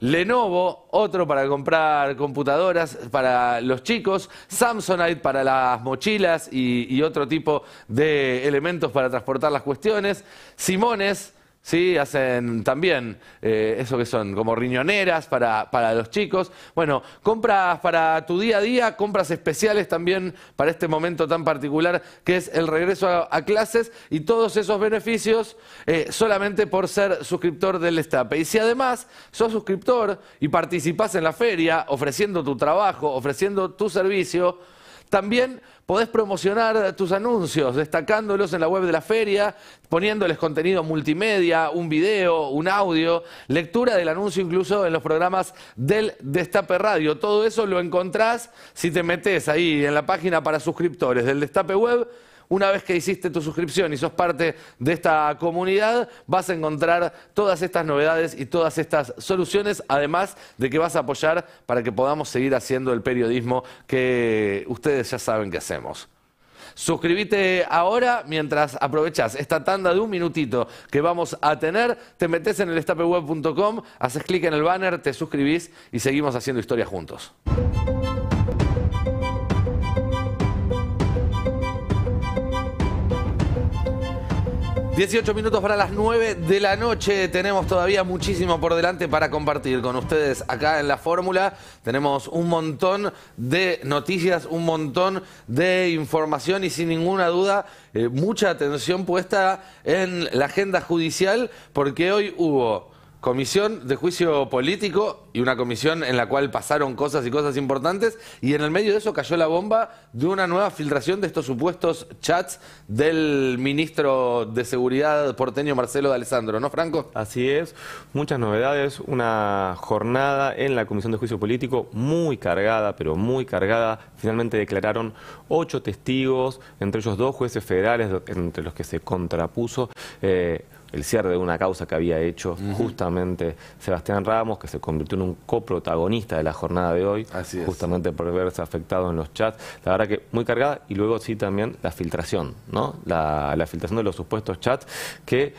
Lenovo, otro para comprar computadoras para los chicos. Samsonite para las mochilas y otro tipo de elementos para transportar las cuestiones. Simones, ¿sí? Hacen también eso que son como riñoneras para los chicos. Bueno, compras para tu día a día, compras especiales también para este momento tan particular que es el regreso a clases, y todos esos beneficios solamente por ser suscriptor del Destape. Y si además sos suscriptor y participás en la feria, ofreciendo tu trabajo, ofreciendo tu servicio, también podés promocionar tus anuncios, destacándolos en la web de la feria, poniéndoles contenido multimedia, un video, un audio, lectura del anuncio incluso en los programas del Destape Radio. Todo eso lo encontrás si te metés ahí en la página para suscriptores del Destape Web. Una vez que hiciste tu suscripción y sos parte de esta comunidad, vas a encontrar todas estas novedades y todas estas soluciones, además de que vas a apoyar para que podamos seguir haciendo el periodismo que ustedes ya saben que hacemos. Suscríbete ahora mientras aprovechás esta tanda de un minutito que vamos a tener. Te metés en el destapeweb.com, haces clic en el banner, te suscribís y seguimos haciendo historia juntos. 18 minutos para las 9 de la noche. Tenemos todavía muchísimo por delante para compartir con ustedes acá en La Fórmula. Tenemos un montón de noticias, un montón de información y sin ninguna duda mucha atención puesta en la agenda judicial, porque hoy hubo comisión de juicio político y una comisión en la cual pasaron cosas y cosas importantes, y en el medio de eso cayó la bomba de una nueva filtración de estos supuestos chats del ministro de Seguridad porteño Marcelo D'Alessandro, ¿no, Franco? Así es, muchas novedades, una jornada en la comisión de juicio político muy cargada, pero muy cargada. Finalmente declararon 8 testigos, entre ellos 2 jueces federales, entre los que se contrapuso el cierre de una causa que había hecho justamente Sebastián Ramos, que se convirtió en un coprotagonista de la jornada de hoy, justamente por verse afectado en los chats. La verdad que muy cargada, y luego sí también la filtración, ¿no? La filtración de los supuestos chats que,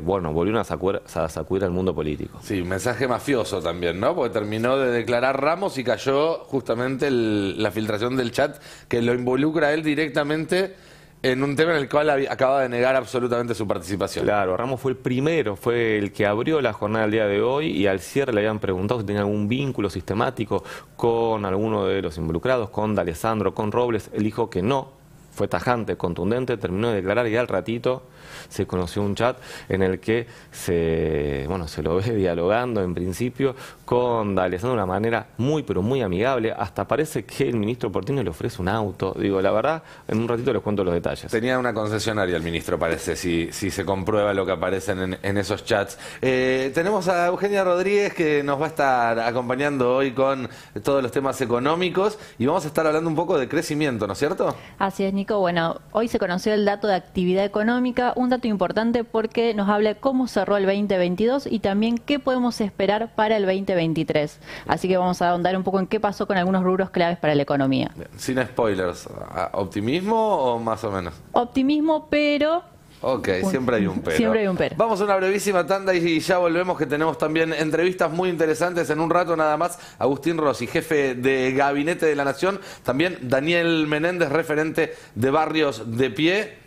bueno, volvieron a sacudir al mundo político. Sí, mensaje mafioso también, ¿no? Porque terminó de declarar Ramos y cayó justamente la filtración del chat que lo involucra a él directamente en un tema en el cual acaba de negar absolutamente su participación. Claro, Ramos fue el primero, fue el que abrió la jornada del día de hoy, y al cierre le habían preguntado si tenía algún vínculo sistemático con alguno de los involucrados, con D'Alessandro, con Robles. Él dijo que no, fue tajante, contundente, terminó de declarar, y al ratito se conoció un chat en el que se lo ve dialogando en principio con D'Alessandro de una manera muy, pero muy amigable. Hasta parece que el ministro porteño le ofrece un auto. Digo, la verdad, en un ratito les cuento los detalles. Tenía una concesionaria el ministro, parece, si se comprueba lo que aparece en esos chats. Tenemos a Eugenia Rodríguez, que nos va a estar acompañando hoy con todos los temas económicos, y vamos a estar hablando un poco de crecimiento, ¿no es cierto? Así es, Nico. Bueno, hoy se conoció el dato de actividad económica, un dato importante porque nos habla de cómo cerró el 2022 y también qué podemos esperar para el 2023. Así que vamos a ahondar un poco en qué pasó con algunos rubros claves para la economía. Sin spoilers, ¿optimismo o más o menos? Optimismo, pero... Ok, siempre hay un pero. Siempre hay un pero. Vamos a una brevísima tanda y ya volvemos, que tenemos también entrevistas muy interesantes. En un rato nada más, Agustín Rossi, jefe de Gabinete de la Nación. También Daniel Menéndez, referente de Barrios de Pie.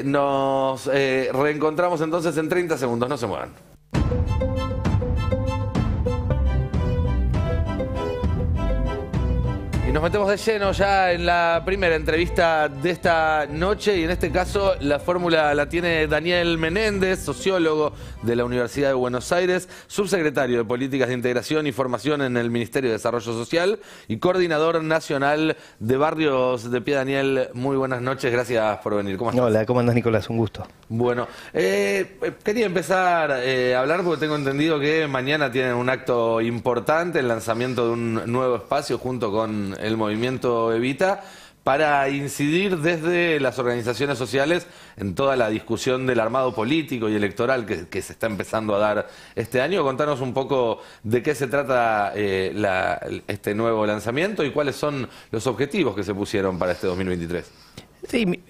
Nos reencontramos entonces en 30 segundos. No se muevan. Y nos metemos de lleno ya en la primera entrevista de esta noche y en este caso la fórmula la tiene Daniel Menéndez, sociólogo de la Universidad de Buenos Aires, subsecretario de Políticas de Integración y Formación en el Ministerio de Desarrollo Social y coordinador nacional de Barrios de Pie. Daniel, muy buenas noches, gracias por venir. ¿Cómo estás? Hola, ¿cómo andás, Nicolás? Un gusto. Bueno, quería empezar a hablar porque tengo entendido que mañana tienen un acto importante, el lanzamiento de un nuevo espacio junto con el movimiento Evita, para incidir desde las organizaciones sociales en toda la discusión del armado político y electoral que se está empezando a dar este año. Contanos un poco de qué se trata este nuevo lanzamiento y cuáles son los objetivos que se pusieron para este 2023. Sí,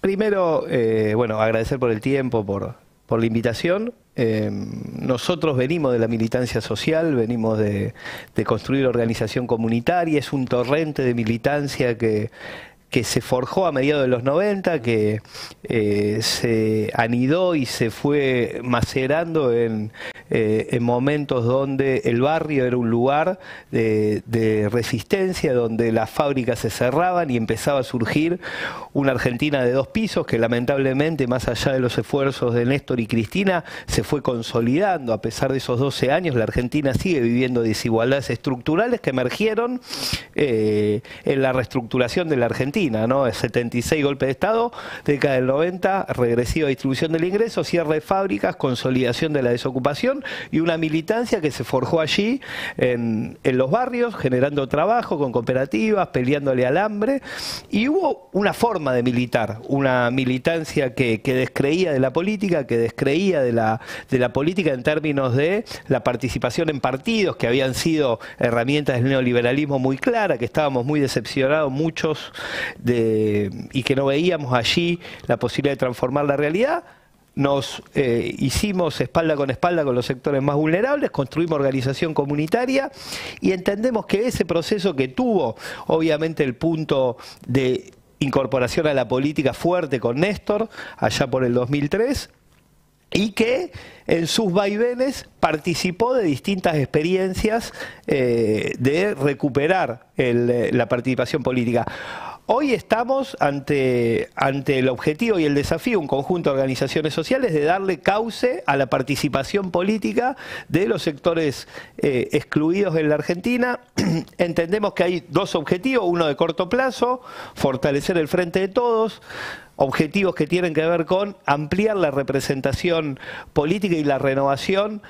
primero, bueno, agradecer por el tiempo, por la invitación. Nosotros venimos de la militancia social, venimos de construir organización comunitaria, es un torrente de militancia que se forjó a mediados de los 90, que se anidó y se fue macerando en momentos donde el barrio era un lugar de resistencia, donde las fábricas se cerraban y empezaba a surgir una Argentina de 2 pisos que lamentablemente, más allá de los esfuerzos de Néstor y Cristina, se fue consolidando. A pesar de esos 12 años, la Argentina sigue viviendo desigualdades estructurales que emergieron en la reestructuración de la Argentina, ¿no? 76 golpe de Estado, década del 90, regresiva distribución del ingreso, cierre de fábricas, consolidación de la desocupación y una militancia que se forjó allí en los barrios, generando trabajo con cooperativas, peleándole al hambre, y hubo una forma de militar, una militancia que descreía de la política, que descreía de la política en términos de la participación en partidos, que habían sido herramientas del neoliberalismo muy clara, que estábamos muy decepcionados muchos y que no veíamos allí la posibilidad de transformar la realidad. Nos hicimos espalda con los sectores más vulnerables, construimos organización comunitaria y entendemos que ese proceso que tuvo, obviamente, el punto de incorporación a la política fuerte con Néstor, allá por el 2003, y que en sus vaivenes participó de distintas experiencias de recuperar la participación política. Hoy estamos ante el objetivo y el desafío, un conjunto de organizaciones sociales, de darle cauce a la participación política de los sectores excluidos en la Argentina. Entendemos que hay 2 objetivos, uno de corto plazo, fortalecer el Frente de Todos, objetivos que tienen que ver con ampliar la representación política y la renovación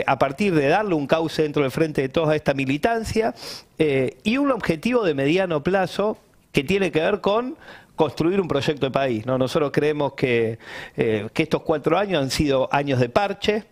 a partir de darle un cauce dentro del Frente de Todos a esta militancia, y un objetivo de mediano plazo que tiene que ver con construir un proyecto de país, ¿no? Nosotros creemos que estos 4 años han sido años de parches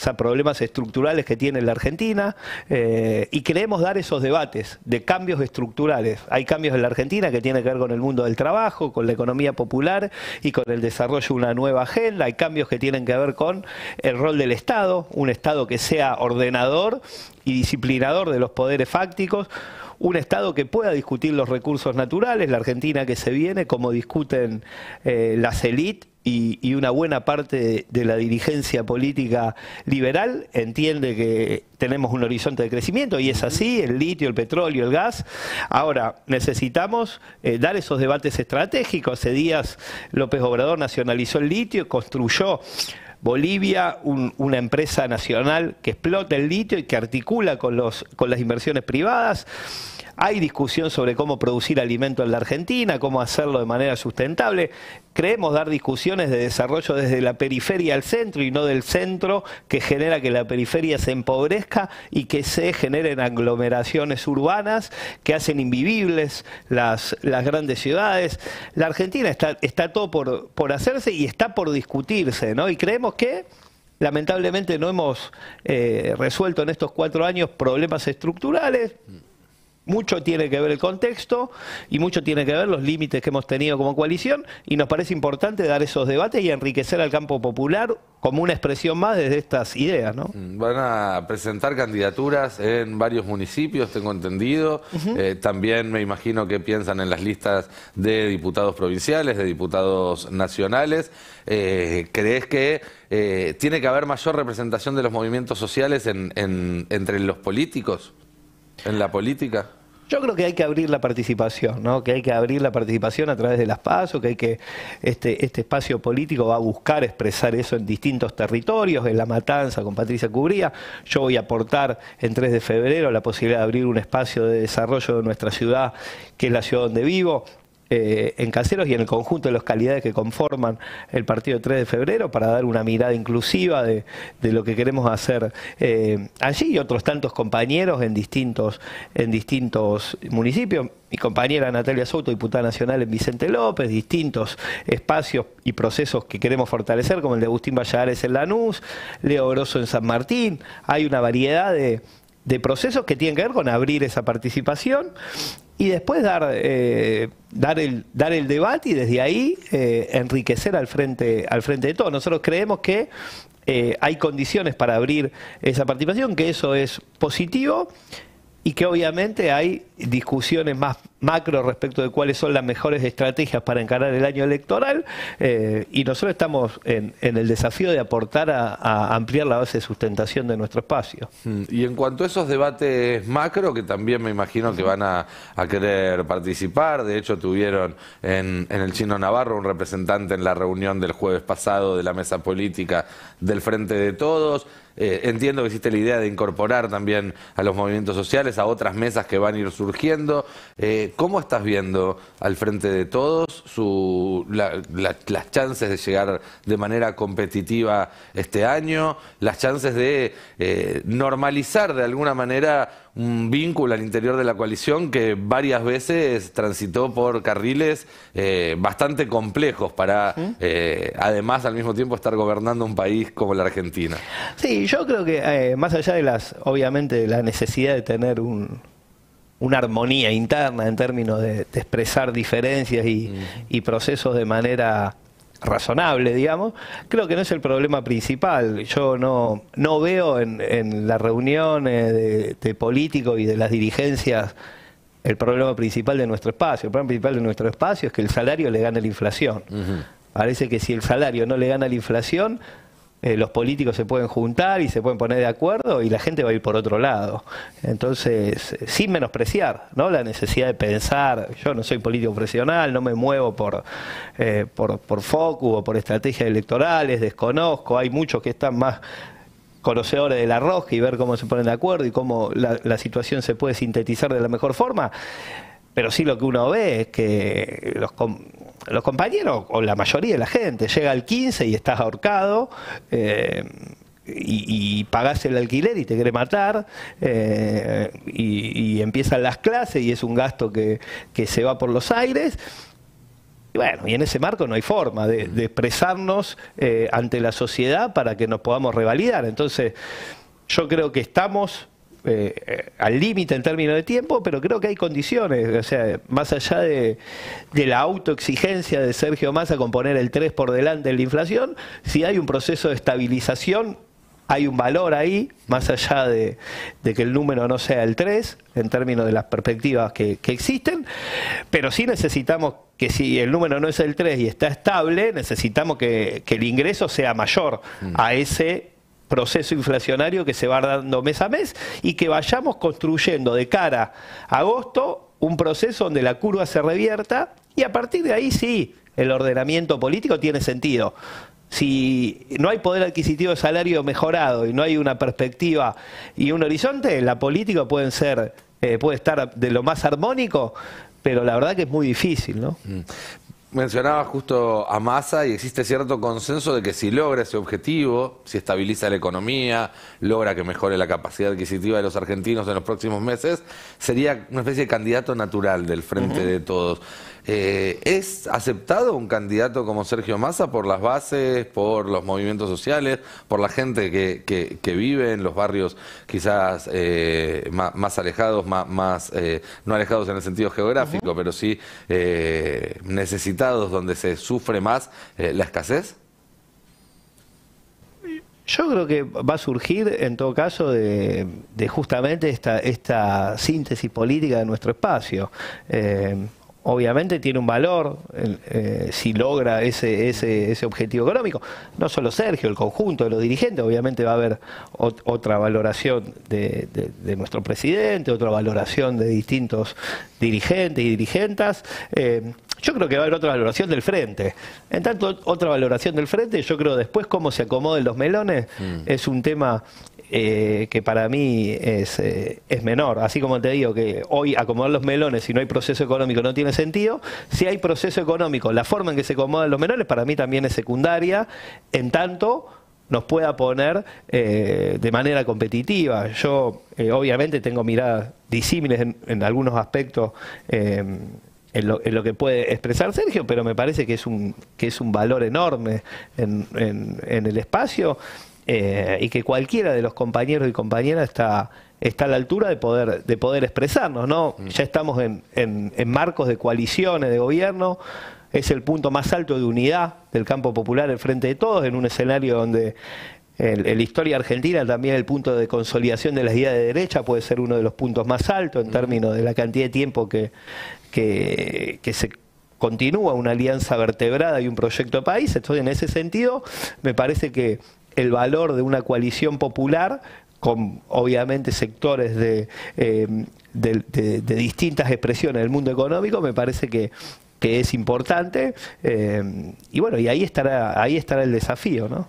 a problemas estructurales que tiene la Argentina, y queremos dar esos debates de cambios estructurales. Hay cambios en la Argentina que tienen que ver con el mundo del trabajo, con la economía popular y con el desarrollo de una nueva agenda. Hay cambios que tienen que ver con el rol del Estado, un Estado que sea ordenador y disciplinador de los poderes fácticos, un Estado que pueda discutir los recursos naturales, la Argentina que se viene, como discuten las élites y una buena parte de la dirigencia política liberal, entiende que tenemos un horizonte de crecimiento y es así, el litio, el petróleo, el gas. Ahora, necesitamos dar esos debates estratégicos. Hace días López Obrador nacionalizó el litio, construyó Bolivia, una empresa nacional que explota el litio y que articula con las inversiones privadas. Hay discusión sobre cómo producir alimento en la Argentina, cómo hacerlo de manera sustentable. Creemos dar discusiones de desarrollo desde la periferia al centro y no del centro, que genera que la periferia se empobrezca y que se generen aglomeraciones urbanas que hacen invivibles las grandes ciudades. La Argentina está todo por hacerse y está por discutirse, ¿no? Y creemos que lamentablemente no hemos resuelto en estos 4 años problemas estructurales. Mucho tiene que ver el contexto y mucho tiene que ver los límites que hemos tenido como coalición, y nos parece importante dar esos debates y enriquecer al campo popular como una expresión más desde estas ideas, ¿no? Van a presentar candidaturas en varios municipios, tengo entendido. También me imagino que piensan en las listas de diputados provinciales, de diputados nacionales. ¿Crees que tiene que haber mayor representación de los movimientos sociales entre los políticos? ¿En la política? Yo creo que hay que abrir la participación, ¿no? Que hay que abrir la participación a través de las PASO, que hay que este espacio político va a buscar expresar eso en distintos territorios, en La Matanza con Patricia Cubría. Yo voy a aportar en 3 de febrero la posibilidad de abrir un espacio de desarrollo de nuestra ciudad, que es la ciudad donde vivo, en Caseros y en el conjunto de localidades que conforman el partido 3 de febrero, para dar una mirada inclusiva de lo que queremos hacer allí, y otros tantos compañeros en distintos municipios. Mi compañera Natalia Souto, diputada nacional en Vicente López, distintos espacios y procesos que queremos fortalecer, como el de Agustín Valladares en Lanús, Leo Grosso en San Martín. Hay una variedad de procesos que tienen que ver con abrir esa participación y después dar el debate y desde ahí enriquecer al frente de todos. Nosotros creemos que hay condiciones para abrir esa participación, que eso es positivo y que obviamente hay discusiones más macro respecto de cuáles son las mejores estrategias para encarar el año electoral, y nosotros estamos en el desafío de aportar a ampliar la base de sustentación de nuestro espacio. Y en cuanto a esos debates macro, que también me imagino que van a querer participar, de hecho tuvieron en el Chino Navarro un representante en la reunión del jueves pasado de la mesa política del Frente de Todos. Entiendo que existe la idea de incorporar también a los movimientos sociales, a otras mesas que van a ir surgiendo. ¿Cómo estás viendo al Frente de Todos las chances de llegar de manera competitiva este año, las chances de normalizar de alguna manera un vínculo al interior de la coalición que varias veces transitó por carriles bastante complejos para, además, al mismo tiempo estar gobernando un país como la Argentina? Sí, yo creo que más allá de obviamente, de la necesidad de tener una armonía interna en términos de expresar diferencias y procesos de manera razonable, digamos, creo que no es el problema principal. Yo no veo en las reuniones de políticos y de las dirigencias el problema principal de nuestro espacio. El problema principal de nuestro espacio es que el salario le gana la inflación. Parece que si el salario no le gana la inflación, los políticos se pueden juntar y se pueden poner de acuerdo y la gente va a ir por otro lado. Entonces, sin menospreciar, ¿no?, la necesidad de pensar. Yo no soy político profesional, no me muevo por focus o por estrategias electorales, desconozco. Hay muchos que están más conocedores de la rosca y ver cómo se ponen de acuerdo y cómo la situación se puede sintetizar de la mejor forma. Pero sí lo que uno ve es que los compañeros, o la mayoría de la gente, llega al 15 y estás ahorcado, y pagás el alquiler y te quiere matar, y empiezan las clases y es un gasto que se va por los aires. Y bueno, y en ese marco no hay forma de expresarnos ante la sociedad para que nos podamos revalidar. Entonces, yo creo que estamos al límite en términos de tiempo, pero creo que hay condiciones. O sea, más allá de la autoexigencia de Sergio Massa con poner el 3 por delante de la inflación, si hay un proceso de estabilización, hay un valor ahí, más allá de que el número no sea el 3, en términos de las perspectivas que existen, pero sí necesitamos que, si el número no es el 3 y está estable, necesitamos que el ingreso sea mayor a ese proceso inflacionario que se va dando mes a mes, y que vayamos construyendo de cara a agosto un proceso donde la curva se revierta, y a partir de ahí sí, el ordenamiento político tiene sentido. Si no hay poder adquisitivo de salario mejorado y no hay una perspectiva y un horizonte, la política puede estar de lo más armónico, pero la verdad que es muy difícil, ¿no? Mencionaba justo a Massa y existe cierto consenso de que si logra ese objetivo, si estabiliza la economía, logra que mejore la capacidad adquisitiva de los argentinos en los próximos meses, sería una especie de candidato natural del Frente de Todos. ¿Es aceptado un candidato como Sergio Massa por las bases, por los movimientos sociales, por la gente que vive en los barrios quizás más alejados, no alejados en el sentido geográfico, pero sí necesitados, donde se sufre más la escasez? Yo creo que va a surgir, en todo caso, de justamente esta síntesis política de nuestro espacio. obviamente tiene un valor si logra ese objetivo económico. No solo Sergio, el conjunto de los dirigentes, obviamente va a haber otra valoración de nuestro presidente, otra valoración de distintos dirigentes y dirigentas. Yo creo que va a haber otra valoración del frente. En tanto, otra valoración del frente, yo creo después cómo se acomoden los melones es un tema que para mí es menor. Así como te digo que hoy acomodar los melones si no hay proceso económico no tiene sentido, si hay proceso económico, la forma en que se acomodan los melones para mí también es secundaria, en tanto nos pueda poner de manera competitiva. Yo obviamente tengo miradas disímiles en algunos aspectos en lo que puede expresar Sergio, pero me parece que es un valor enorme en el espacio. Y que cualquiera de los compañeros y compañeras está a la altura de poder expresarnos, ¿no? Ya estamos en marcos de coaliciones de gobierno, es el punto más alto de unidad del campo popular, el Frente de Todos, en un escenario donde en la historia argentina también el punto de consolidación de las ideas de derecha puede ser uno de los puntos más altos en términos de la cantidad de tiempo que se continúa una alianza vertebrada y un proyecto de país. Entonces, en ese sentido, me parece que el valor de una coalición popular, con obviamente sectores de distintas expresiones del mundo económico, me parece que es importante, y bueno, y ahí estará el desafío, ¿no?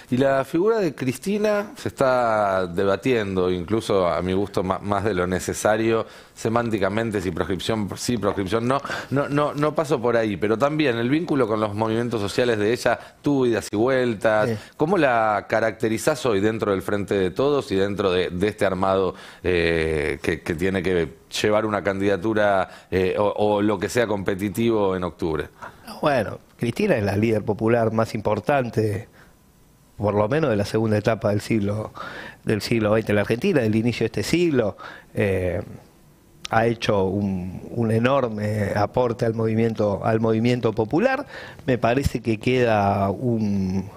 Y la figura de Cristina se está debatiendo, incluso a mi gusto más de lo necesario, semánticamente, si proscripción sí, proscripción no paso por ahí, pero también el vínculo con los movimientos sociales de ella tuvo idas y vueltas. Sí. ¿Cómo la caracterizás hoy dentro del Frente de Todos y dentro de este armado que tiene que llevar una candidatura o lo que sea competitivo en octubre? Bueno, Cristina es la líder popular más importante, por lo menos de la segunda etapa del siglo XX en la Argentina, del inicio de este siglo. Ha hecho un enorme aporte al movimiento popular. Me parece que queda un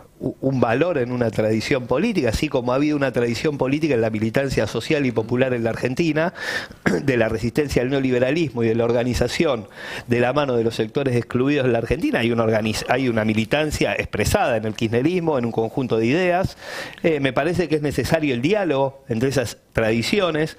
valor en una tradición política, así como ha habido una tradición política en la militancia social y popular en la Argentina, de la resistencia al neoliberalismo y de la organización de la mano de los sectores excluidos en la Argentina. Hay una militancia expresada en el kirchnerismo, en un conjunto de ideas. Me parece que es necesario el diálogo entre esas tradiciones.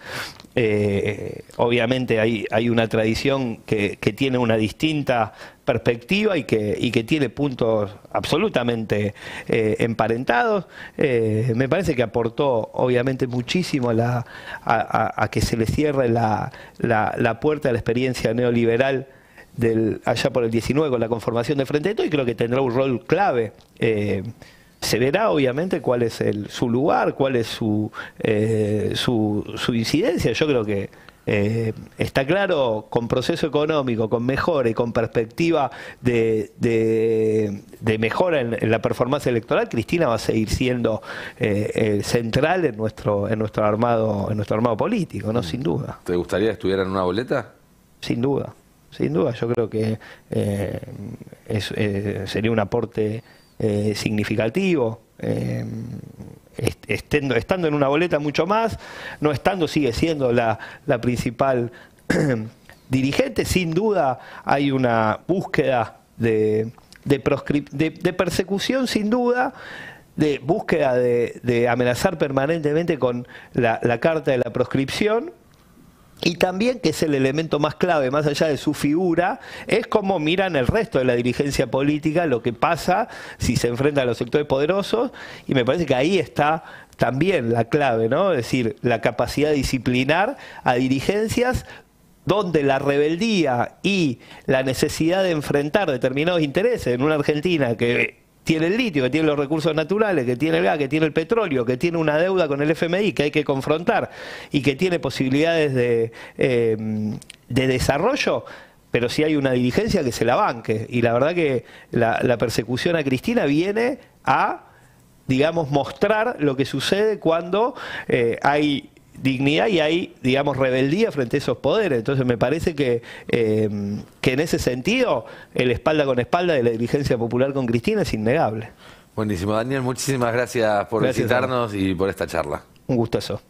Obviamente hay una tradición que tiene una distinta perspectiva y que tiene puntos absolutamente emparentados. Me parece que aportó obviamente muchísimo a que se le cierre la puerta a la experiencia neoliberal allá por el 19 con la conformación de Frente de Todos, y creo que tendrá un rol clave. Se verá obviamente cuál es su lugar, cuál es su incidencia. Yo creo que está claro, con proceso económico, con mejora y con perspectiva de mejora en la performance electoral, Cristina va a seguir siendo central en nuestro armado político, ¿no? Sin duda. ¿Te gustaría estudiar en una boleta? Sin duda, yo creo que sería un aporte significativo. Estando en una boleta mucho más, no estando sigue siendo la principal dirigente. Sin duda hay una búsqueda de persecución, sin duda, de búsqueda de amenazar permanentemente con la carta de la proscripción. Y también, que es el elemento más clave, más allá de su figura, es cómo miran el resto de la dirigencia política, lo que pasa si se enfrenta a los sectores poderosos, y me parece que ahí está también la clave, ¿no? Es decir, la capacidad de disciplinar a dirigencias donde la rebeldía y la necesidad de enfrentar determinados intereses en una Argentina que tiene el litio, que tiene los recursos naturales, que tiene el gas, que tiene el petróleo, que tiene una deuda con el FMI que hay que confrontar y que tiene posibilidades de desarrollo, pero sí hay una dirigencia que se la banque. Y la verdad que la persecución a Cristina viene a, digamos, mostrar lo que sucede cuando hay dignidad y hay, digamos, rebeldía frente a esos poderes. Entonces me parece que en ese sentido el espalda con espalda de la dirigencia popular con Cristina es innegable. Buenísimo, Daniel, muchísimas gracias por visitarnos y por esta charla. Un gustazo.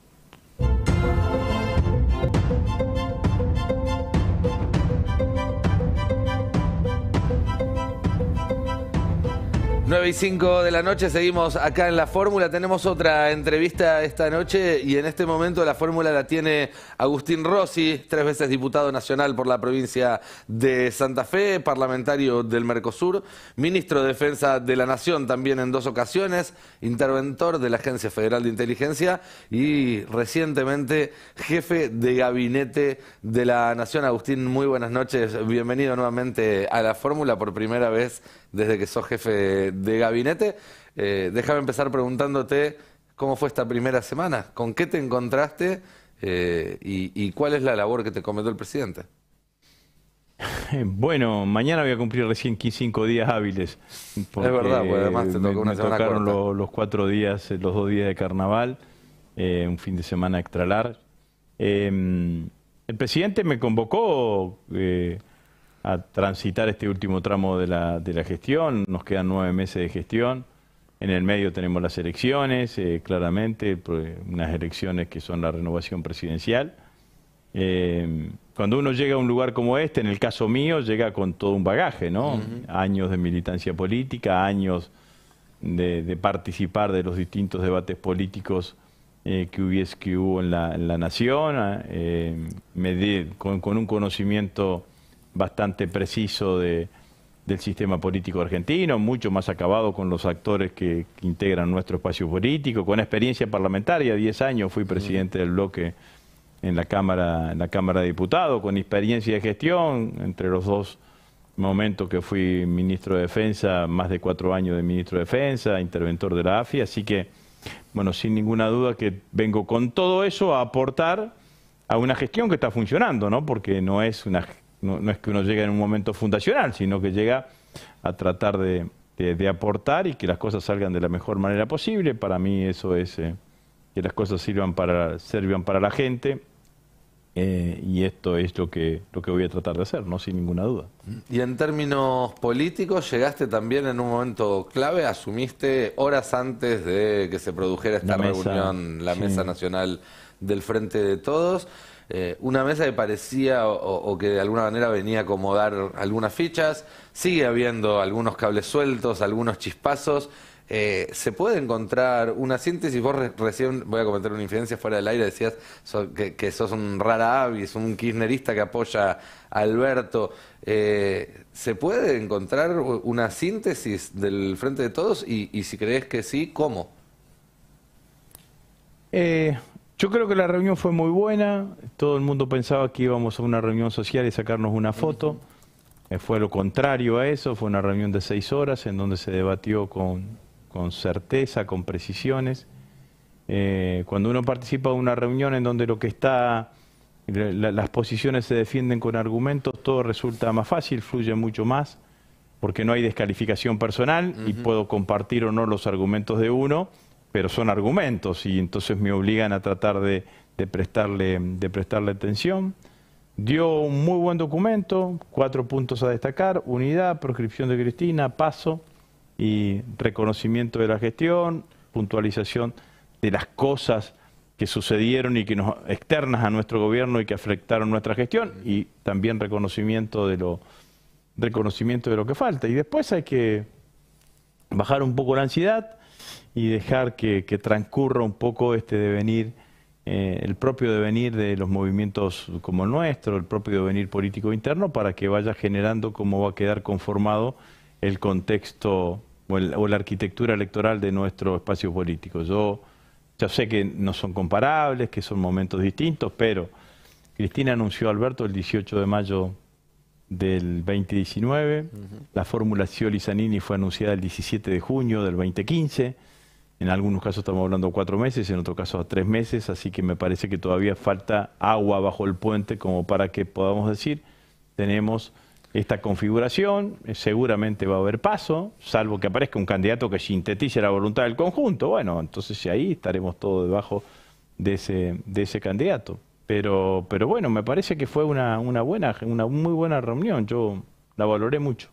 9:05 de la noche, seguimos acá en La Fórmula. Tenemos otra entrevista esta noche y en este momento la fórmula la tiene Agustín Rossi, 3 veces diputado nacional por la provincia de Santa Fe, parlamentario del Mercosur, ministro de Defensa de la Nación también en 2 ocasiones, interventor de la Agencia Federal de Inteligencia y recientemente jefe de gabinete de la Nación. Agustín, muy buenas noches, bienvenido nuevamente a La Fórmula por primera vez desde que sos jefe de gabinete. Déjame empezar preguntándote cómo fue esta primera semana, con qué te encontraste y cuál es la labor que te encomendó el presidente. Bueno, mañana voy a cumplir recién 5 días hábiles. Es verdad, pues además te tocó una semana corta. Me tocaron los 4 días, los 2 días de carnaval, un fin de semana extra largo. El presidente me convocó a transitar este último tramo de la gestión. Nos quedan 9 meses de gestión. En el medio tenemos las elecciones, claramente, unas elecciones que son la renovación presidencial. Cuando uno llega a un lugar como este, en el caso mío, llega con todo un bagaje, ¿no? Años de militancia política, años de participar de los distintos debates políticos que hubo en la nación, con un conocimiento bastante preciso del sistema político argentino, mucho más acabado con los actores que integran nuestro espacio político, con experiencia parlamentaria, 10 años fui presidente del bloque en la Cámara de Diputados, con experiencia de gestión, entre los 2 momentos que fui ministro de Defensa, más de 4 años de ministro de Defensa, interventor de la AFI, así que, bueno, sin ninguna duda que vengo con todo eso a aportar a una gestión que está funcionando, ¿no? Porque no es que uno llegue en un momento fundacional, sino que llega a tratar de aportar y que las cosas salgan de la mejor manera posible. Para mí eso es que las cosas sirvan para la gente, y esto es lo que voy a tratar de hacer, ¿no? Sin ninguna duda. Y en términos políticos, llegaste también en un momento clave, asumiste horas antes de que se produjera esta reunión, la Mesa Nacional del Frente de Todos. Una mesa que parecía o que de alguna manera venía a acomodar algunas fichas, sigue habiendo algunos cables sueltos, algunos chispazos. ¿Se puede encontrar una síntesis? Vos recién, voy a cometer una infidencia fuera del aire, decías que sos un rara avis, un kirchnerista que apoya a Alberto. ¿Se puede encontrar una síntesis del Frente de Todos? Y si crees que sí, ¿cómo? Yo creo que la reunión fue muy buena. Todo el mundo pensaba que íbamos a una reunión social y sacarnos una foto. Fue lo contrario a eso. Fue una reunión de 6 horas en donde se debatió con certeza, con precisiones. Cuando uno participa de una reunión en donde las posiciones se defienden con argumentos, todo resulta más fácil, fluye mucho más, porque no hay descalificación personal y puedo compartir o no los argumentos de uno, pero son argumentos y entonces me obligan a tratar de prestarle atención. Dio un muy buen documento, 4 puntos a destacar: unidad, proscripción de Cristina, paso y reconocimiento de la gestión, puntualización de las cosas que sucedieron y que externas a nuestro gobierno y que afectaron nuestra gestión, y también reconocimiento de lo que falta. Y después hay que bajar un poco la ansiedad y dejar que transcurra un poco este devenir, el propio devenir de los movimientos como el nuestro, el propio devenir político interno, para que vaya generando cómo va a quedar conformado el contexto o la arquitectura electoral de nuestro espacio político. Yo ya sé que no son comparables, que son momentos distintos, pero Cristina anunció a Alberto el 18 de mayo del 2019, la fórmula Scioli-Zanini fue anunciada el 17 de junio del 2015, en algunos casos estamos hablando de 4 meses, en otros casos a 3 meses, así que me parece que todavía falta agua bajo el puente como para que podamos decir, tenemos esta configuración, seguramente va a haber paso, salvo que aparezca un candidato que sintetice la voluntad del conjunto. Bueno, entonces ahí estaremos todos debajo de ese candidato. Pero bueno, me parece que fue una muy buena reunión, yo la valoré mucho.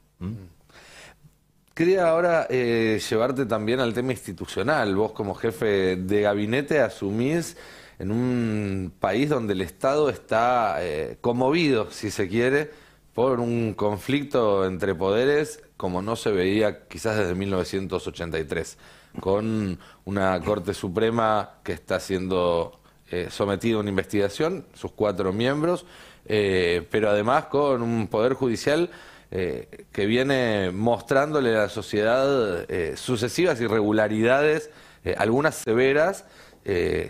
Quería ahora llevarte también al tema institucional. Vos como jefe de gabinete asumís en un país donde el Estado está conmovido, si se quiere, por un conflicto entre poderes como no se veía quizás desde 1983, con una Corte Suprema que está siendo sometida a una investigación, sus 4 miembros, pero además con un Poder Judicial que viene mostrándole a la sociedad sucesivas irregularidades, algunas severas,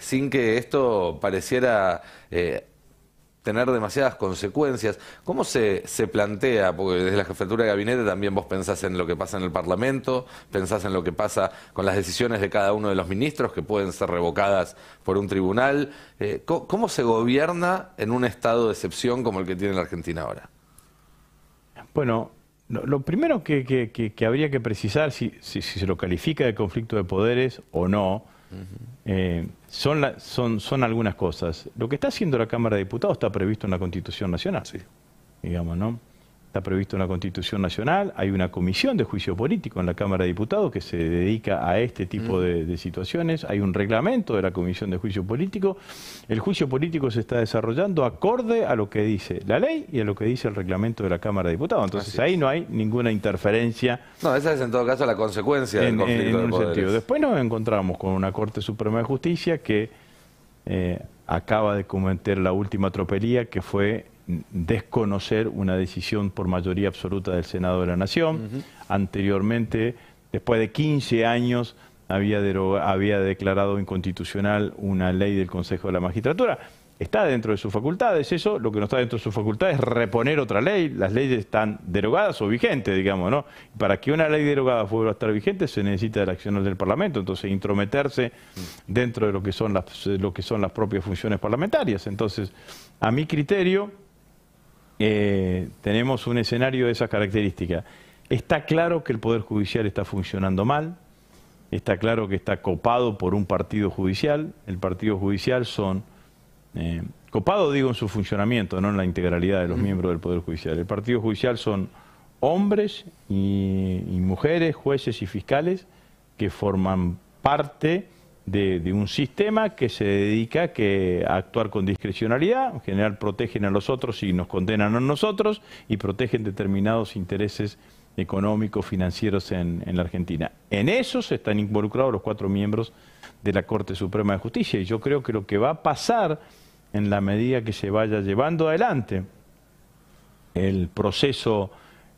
sin que esto pareciera tener demasiadas consecuencias. ¿Cómo se plantea? Porque desde la jefatura de gabinete también vos pensás en lo que pasa en el Parlamento, pensás en lo que pasa con las decisiones de cada uno de los ministros que pueden ser revocadas por un tribunal. ¿Cómo se gobierna en un estado de excepción como el que tiene la Argentina ahora? Bueno, lo primero que habría que precisar, si se lo califica de conflicto de poderes o no, son algunas cosas. Lo que está haciendo la Cámara de Diputados está previsto en la Constitución Nacional, digamos, ¿no? Está previsto en la Constitución Nacional, hay una comisión de juicio político en la Cámara de Diputados que se dedica a este tipo de situaciones, hay un reglamento de la comisión de juicio político, el juicio político se está desarrollando acorde a lo que dice la ley y a lo que dice el reglamento de la Cámara de Diputados, entonces ahí no hay ninguna interferencia. No, esa es en todo caso la consecuencia del conflicto de poderes. Sentido. Después nos encontramos con una Corte Suprema de Justicia que acaba de cometer la última tropelía, que fue desconocer una decisión por mayoría absoluta del Senado de la Nación. Anteriormente, después de 15 años, había declarado inconstitucional una ley del Consejo de la Magistratura. Está dentro de sus facultades eso, lo que no está dentro de sus facultades es reponer otra ley. Las leyes están derogadas o vigentes, digamos, ¿no? Para que una ley derogada vuelva a estar vigente se necesita de la acción del Parlamento, entonces intrometerse dentro de lo que son las propias funciones parlamentarias. Entonces, a mi criterio, tenemos un escenario de esas características. Está claro que el Poder Judicial está funcionando mal, está claro que está copado por un partido judicial. El partido judicial copado digo en su funcionamiento, no en la integralidad de los miembros del Poder Judicial. El partido judicial son hombres y mujeres, jueces y fiscales que forman parte de un sistema que se dedica a actuar con discrecionalidad. En general protegen a los otros y nos condenan a nosotros y protegen determinados intereses económicos, financieros en la Argentina. En eso están involucrados los 4 miembros de la Corte Suprema de Justicia y yo creo que lo que va a pasar en la medida que se vaya llevando adelante el proceso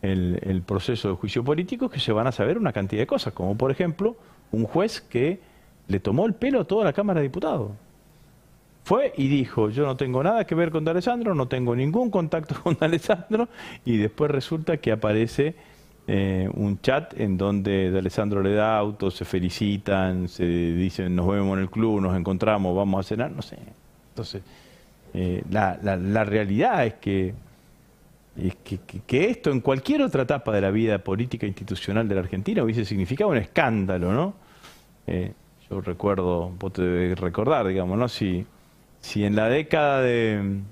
de juicio político es que se van a saber una cantidad de cosas, como por ejemplo un juez que le tomó el pelo a toda la Cámara de Diputados. Fue y dijo, yo no tengo nada que ver con D'Alessandro, no tengo ningún contacto con D'Alessandro, y después resulta que aparece un chat en donde D'Alessandro le da autos, se felicitan, se dicen nos vemos en el club, nos encontramos, vamos a cenar, no sé. Entonces, la realidad es que esto en cualquier otra etapa de la vida política e institucional de la Argentina hubiese significado un escándalo, ¿no? Yo recuerdo, vos te debes recordar, digamos, ¿no? Si en la década del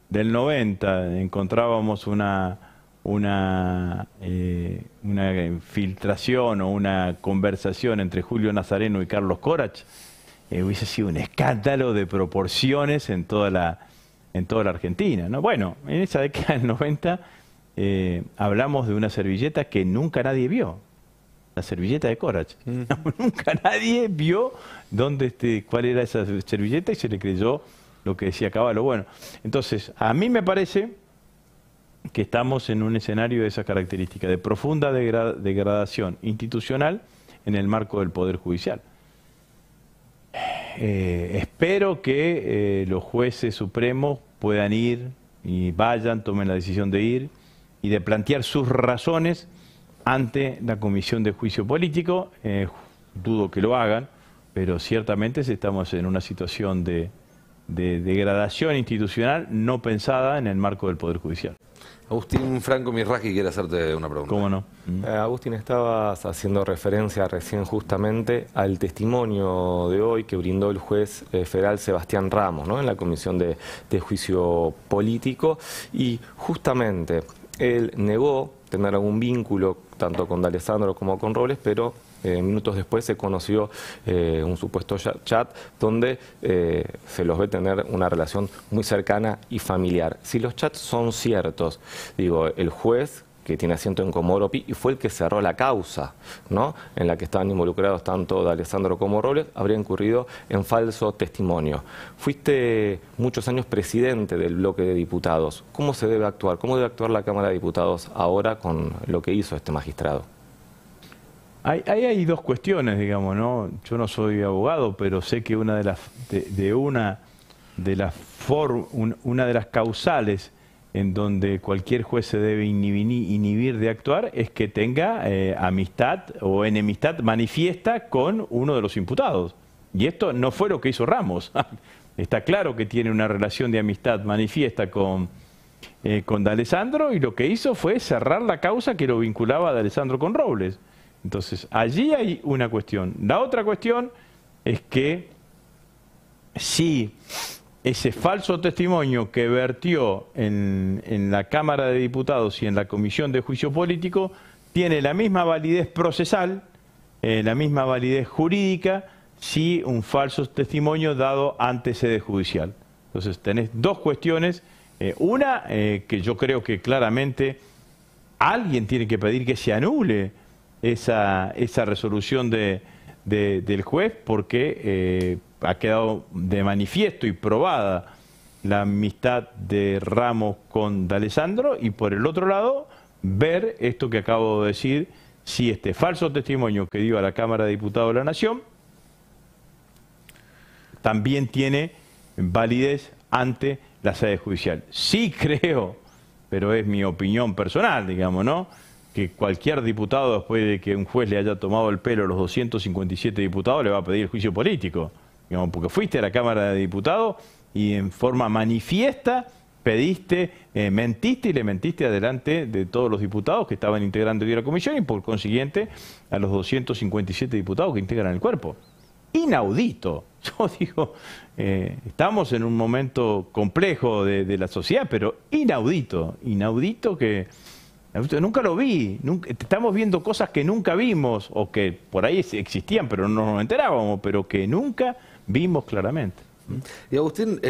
90 encontrábamos una filtración o una conversación entre Julio Nazareno y Carlos Corach, hubiese sido un escándalo de proporciones en toda la Argentina, ¿no? Bueno, en esa década del 90 hablamos de una servilleta que nunca nadie vio. La servilleta de Corach. Nunca nadie vio cuál era esa servilleta y se le creyó lo que decía Cavallo. Bueno, entonces, a mí me parece que estamos en un escenario de esa característica, de profunda degradación institucional en el marco del Poder Judicial. Espero que los jueces supremos puedan ir y vayan, tomen la decisión de ir y de plantear sus razones ante la Comisión de Juicio Político. Dudo que lo hagan, pero ciertamente estamos en una situación de degradación institucional no pensada en el marco del Poder Judicial. Agustín Franco Mirraji quiere hacerte una pregunta. ¿Cómo no? Agustín, estabas haciendo referencia recién justamente al testimonio de hoy que brindó el juez federal Sebastián Ramos, ¿no? En la Comisión de Juicio Político, y justamente Él negó tener algún vínculo tanto con D'Alessandro como con Robles, pero minutos después se conoció un supuesto chat donde se los ve tener una relación muy cercana y familiar. Si los chats son ciertos, digo, el juez que tiene asiento en Comodoro Pi y fue el que cerró la causa, ¿no?, en la que estaban involucrados tanto D'Alessandro como Robles, habría incurrido en falso testimonio. Fuiste muchos años presidente del bloque de diputados. ¿Cómo se debe actuar? ¿Cómo debe actuar la Cámara de Diputados ahora con lo que hizo este magistrado? Hay dos cuestiones, digamos, ¿no? Yo no soy abogado, pero sé que una de las causales en donde cualquier juez se debe inhibir de actuar es que tenga amistad o enemistad manifiesta con uno de los imputados. Y esto no fue lo que hizo Ramos. Está claro que tiene una relación de amistad manifiesta con D'Alessandro, y lo que hizo fue cerrar la causa que lo vinculaba a D'Alessandro con Robles. Entonces, allí hay una cuestión. La otra cuestión es que si ese falso testimonio que vertió en la Cámara de Diputados y en la Comisión de Juicio Político tiene la misma validez procesal, la misma validez jurídica, si un falso testimonio dado ante sede judicial. Entonces, tenés dos cuestiones. Una, que yo creo que claramente alguien tiene que pedir que se anule esa resolución del juez, porque ha quedado de manifiesto y probada la amistad de Ramos con D'Alessandro, y por el otro lado, ver esto que acabo de decir, si este falso testimonio que dio a la Cámara de Diputados de la Nación también tiene validez ante la sede judicial. Sí creo, pero es mi opinión personal, digamos, ¿no?, que cualquier diputado, después de que un juez le haya tomado el pelo a los 257 diputados, le va a pedir el juicio político. Digamos, porque fuiste a la Cámara de Diputados y en forma manifiesta pediste, mentiste y le mentiste adelante de todos los diputados que estaban integrando la comisión y por consiguiente a los 257 diputados que integran el cuerpo. Inaudito. Yo digo, estamos en un momento complejo de la sociedad, pero inaudito. Inaudito que... Nunca lo vi, estamos viendo cosas que nunca vimos, o que por ahí existían pero no nos enterábamos, pero que nunca vimos claramente. Y Agustín,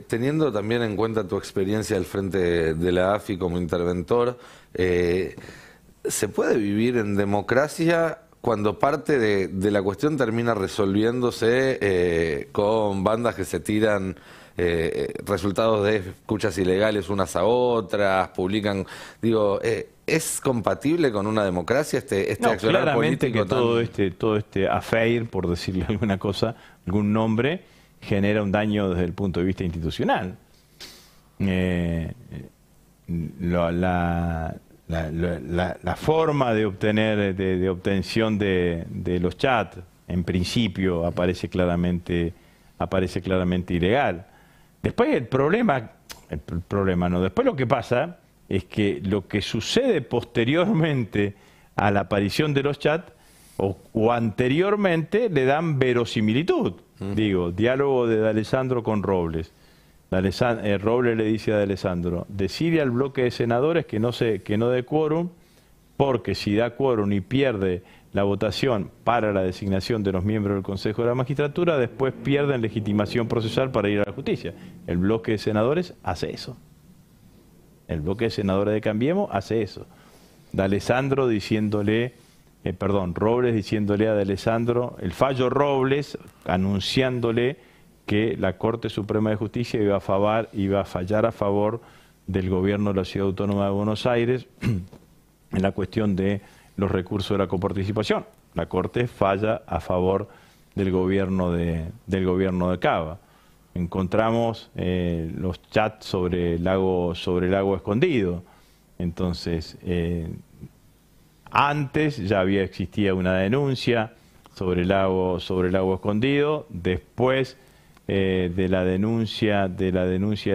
teniendo también en cuenta tu experiencia al frente de la AFI como interventor, ¿se puede vivir en democracia cuando parte de la cuestión termina resolviéndose con bandas que se tiran resultados de escuchas ilegales unas a otras, publican, digo, ¿es compatible con una democracia este accionar claramente político? Que todo este affair, por decirle alguna cosa, algún nombre, genera un daño desde el punto de vista institucional. La forma de obtener, de obtención de los chats, en principio aparece claramente ilegal. Después después lo que pasa es que lo que sucede posteriormente a la aparición de los chats o anteriormente le dan verosimilitud. Digo, diálogo de D'Alessandro con Robles. Robles le dice a D'Alessandro, decide al bloque de senadores que no dé quórum, porque si da quórum y pierde la votación para la designación de los miembros del Consejo de la Magistratura, después pierden legitimación procesal para ir a la justicia. El bloque de senadores hace eso. El bloque de senadores de Cambiemos hace eso. D'Alessandro diciéndole, Robles diciéndole a D'Alessandro, el fallo Robles anunciándole que la Corte Suprema de Justicia iba a fallar a favor del gobierno de la Ciudad Autónoma de Buenos Aires en la cuestión de los recursos de la coparticipación. La Corte falla a favor del gobierno de Cava. Encontramos los chats sobre el lago Escondido. Entonces, antes ya existía una denuncia sobre el lago Escondido. Después de la denuncia del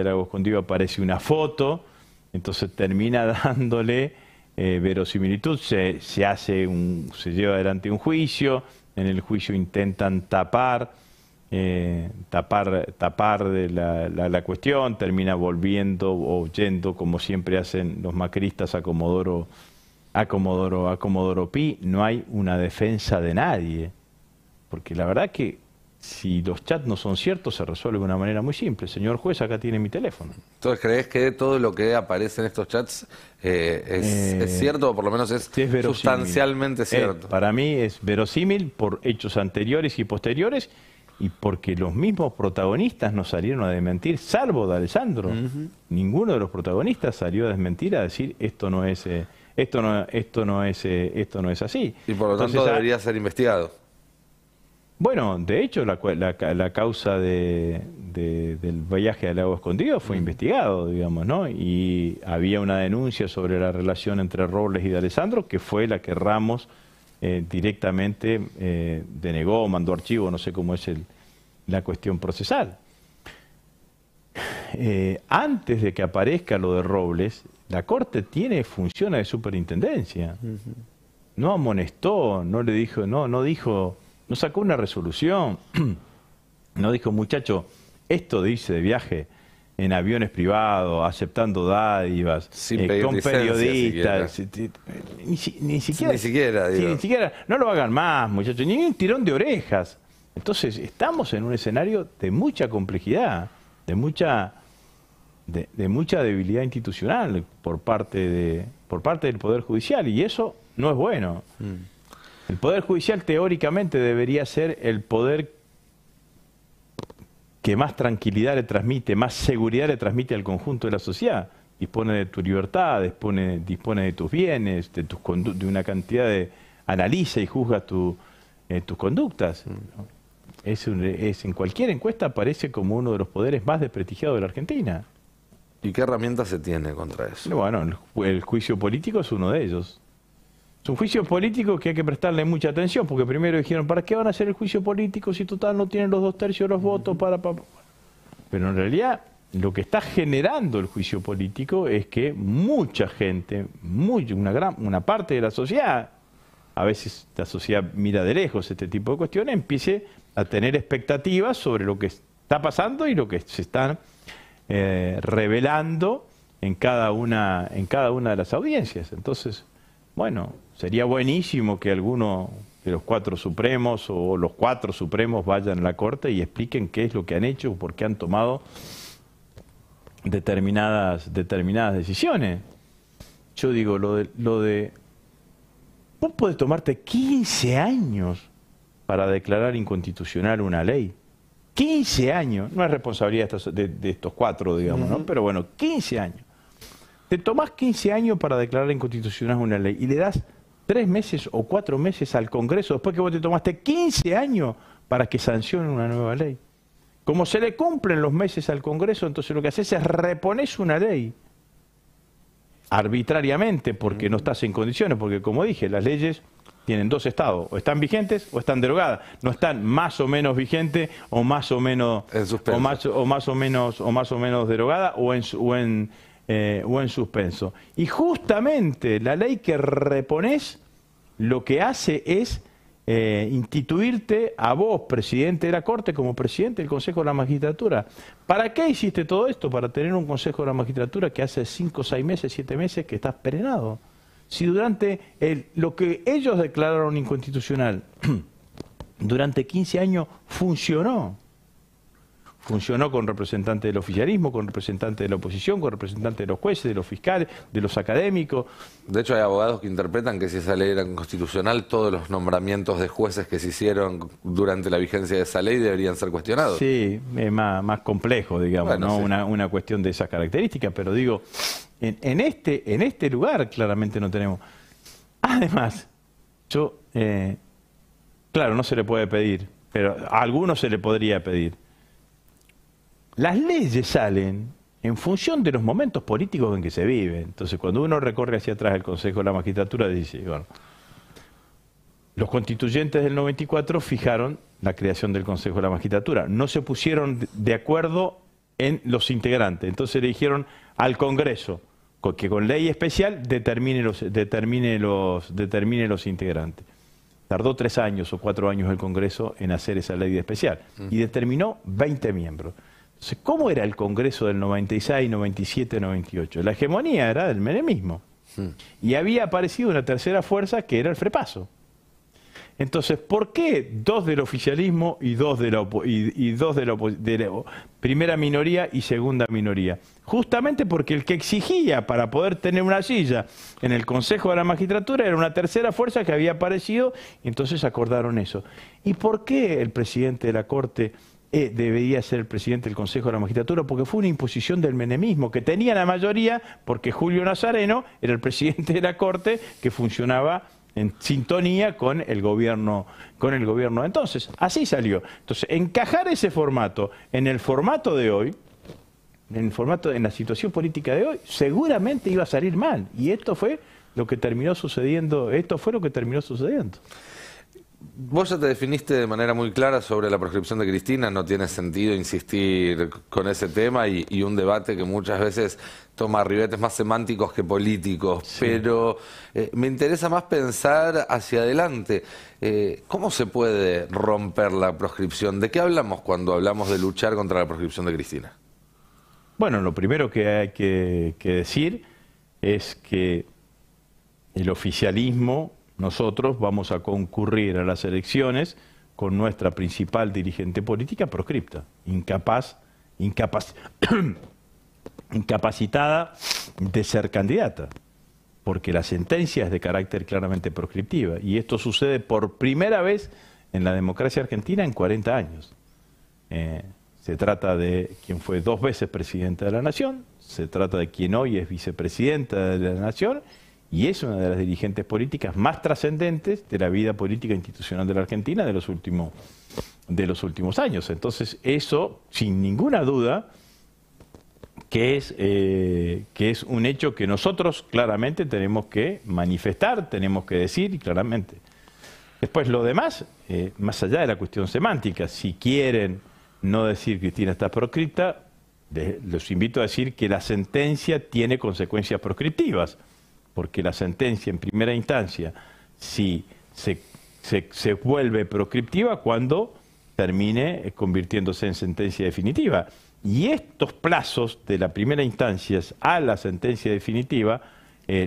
lago Escondido aparece una foto. Entonces termina dándole verosimilitud, se lleva adelante un juicio, en el juicio intentan tapar tapar de la cuestión, termina volviendo o yendo, como siempre hacen los macristas, a Comodoro Pi. No hay una defensa de nadie, porque la verdad que si los chats no son ciertos, se resuelve de una manera muy simple. Señor juez, acá tiene mi teléfono. Entonces, ¿crees que todo lo que aparece en estos chats es cierto, o por lo menos es sustancialmente cierto? Para mí es verosímil por hechos anteriores y posteriores, y porque los mismos protagonistas no salieron a desmentir, salvo de Alessandro. Ninguno de los protagonistas salió a desmentir, a decir esto no es así. Y por lo tanto debería ser investigado. Bueno, de hecho la causa del viaje al lago escondido fue investigado, digamos, ¿no? Y había una denuncia sobre la relación entre Robles y de Alessandro, que fue la que Ramos directamente denegó, mandó archivo, no sé cómo es la cuestión procesal. Antes de que aparezca lo de Robles, la Corte tiene funciones de superintendencia. No amonestó, no le dijo, no dijo, no sacó una resolución, no dijo, muchacho, esto dice de viaje en aviones privados, aceptando dádivas, con periodistas, ni siquiera, no lo hagan más, muchachos, ni un tirón de orejas. Entonces estamos en un escenario de mucha complejidad, de mucha debilidad institucional por parte del Poder Judicial, y eso no es bueno. El Poder Judicial teóricamente debería ser el poder que más tranquilidad le transmite, más seguridad le transmite al conjunto de la sociedad. Dispone de tu libertad, dispone de tus bienes, de una cantidad de... Analiza y juzga tus conductas. En cualquier encuesta aparece como uno de los poderes más desprestigiados de la Argentina. ¿Y qué herramientas se tiene contra eso? Bueno, el juicio político es uno de ellos. Es un juicio político que hay que prestarle mucha atención, porque primero dijeron, ¿para qué van a hacer el juicio político si total no tienen los 2/3 de los votos? Pero en realidad lo que está generando el juicio político es que mucha gente, una parte de la sociedad, a veces la sociedad mira de lejos este tipo de cuestiones, empiece a tener expectativas sobre lo que está pasando y lo que se están revelando en cada una de las audiencias. Entonces, bueno, sería buenísimo que alguno de los 4 supremos o los 4 supremos vayan a la Corte y expliquen qué es lo que han hecho o por qué han tomado determinadas decisiones. Yo digo, vos podés tomarte 15 años para declarar inconstitucional una ley. 15 años, no es responsabilidad de estos 4, digamos, ¿no? Pero bueno, 15 años. Te tomás 15 años para declarar inconstitucional una ley y le das 3 meses o 4 meses al Congreso después que vos te tomaste 15 años para que sancione una nueva ley. Como se le cumplen los meses al Congreso, entonces lo que haces es reponés una ley arbitrariamente porque no estás en condiciones, porque como dije, las leyes tienen 2 estados, o están vigentes o están derogadas, no están más o menos vigentes o más o menos más o menos derogadas o en suspenso. Y justamente la ley que reponés lo que hace es instituirte a vos, presidente de la Corte, como presidente del Consejo de la Magistratura. ¿Para qué hiciste todo esto? Para tener un Consejo de la Magistratura que hace 5, 6 meses, 7 meses que está perenado. Si durante lo que ellos declararon inconstitucional durante 15 años funcionó. Funcionó con representantes del oficialismo, con representantes de la oposición, con representantes de los jueces, de los fiscales, de los académicos. De hecho, hay abogados que interpretan que si esa ley era inconstitucional, todos los nombramientos de jueces que se hicieron durante la vigencia de esa ley deberían ser cuestionados. Sí, es más complejo, digamos, bueno, ¿no? Sí. Una cuestión de esas características, pero digo, en este lugar claramente no tenemos. Además, claro, no se le puede pedir, pero a algunos se le podría pedir. Las leyes salen en función de los momentos políticos en que se vive. Entonces, cuando uno recorre hacia atrás el Consejo de la Magistratura, dice, bueno, los constituyentes del 94 fijaron la creación del Consejo de la Magistratura. No se pusieron de acuerdo en los integrantes. Entonces le dijeron al Congreso que con ley especial determine los integrantes. Tardó 3 años o 4 años el Congreso en hacer esa ley especial y determinó 20 miembros. Entonces, ¿cómo era el Congreso del 96, 97, 98? La hegemonía era del menemismo. Y había aparecido una tercera fuerza que era el Frepaso. Entonces, ¿por qué 2 del oficialismo y 2 de la primera minoría y segunda minoría? Justamente porque el que exigía para poder tener una silla en el Consejo de la Magistratura era una tercera fuerza que había aparecido, y entonces acordaron eso. ¿Y por qué el presidente de la Corte debería ser el presidente del Consejo de la Magistratura? Porque fue una imposición del menemismo, que tenía la mayoría, porque Julio Nazareno era el presidente de la Corte que funcionaba en sintonía con el gobierno de entonces. Así salió. Entonces, encajar ese formato en el formato de hoy, en la situación política de hoy, seguramente iba a salir mal. Y esto fue lo que terminó sucediendo. Vos ya te definiste de manera muy clara sobre la proscripción de Cristina, no tiene sentido insistir con ese tema y un debate que muchas veces toma ribetes más semánticos que políticos, sí. Pero me interesa más pensar hacia adelante. ¿Cómo se puede romper la proscripción? ¿De qué hablamos cuando hablamos de luchar contra la proscripción de Cristina? Bueno, lo primero que hay que decir es que el oficialismo, nosotros vamos a concurrir a las elecciones con nuestra principal dirigente política proscripta, incapacitada de ser candidata, porque la sentencia es de carácter claramente proscriptiva, y esto sucede por primera vez en la democracia argentina en 40 años. Se trata de quien fue 2 veces presidenta de la Nación, se trata de quien hoy es vicepresidenta de la Nación, y es una de las dirigentes políticas más trascendentes de la vida política institucional de la Argentina de los últimos años. Entonces, eso, sin ninguna duda, que es un hecho que nosotros claramente tenemos que manifestar, tenemos que decir claramente. Después, lo demás, más allá de la cuestión semántica, si quieren no decir Cristina está proscripta, los invito a decir que la sentencia tiene consecuencias proscriptivas, porque la sentencia en primera instancia si se vuelve proscriptiva cuando termine convirtiéndose en sentencia definitiva. Y estos plazos de la primera instancia a la sentencia definitiva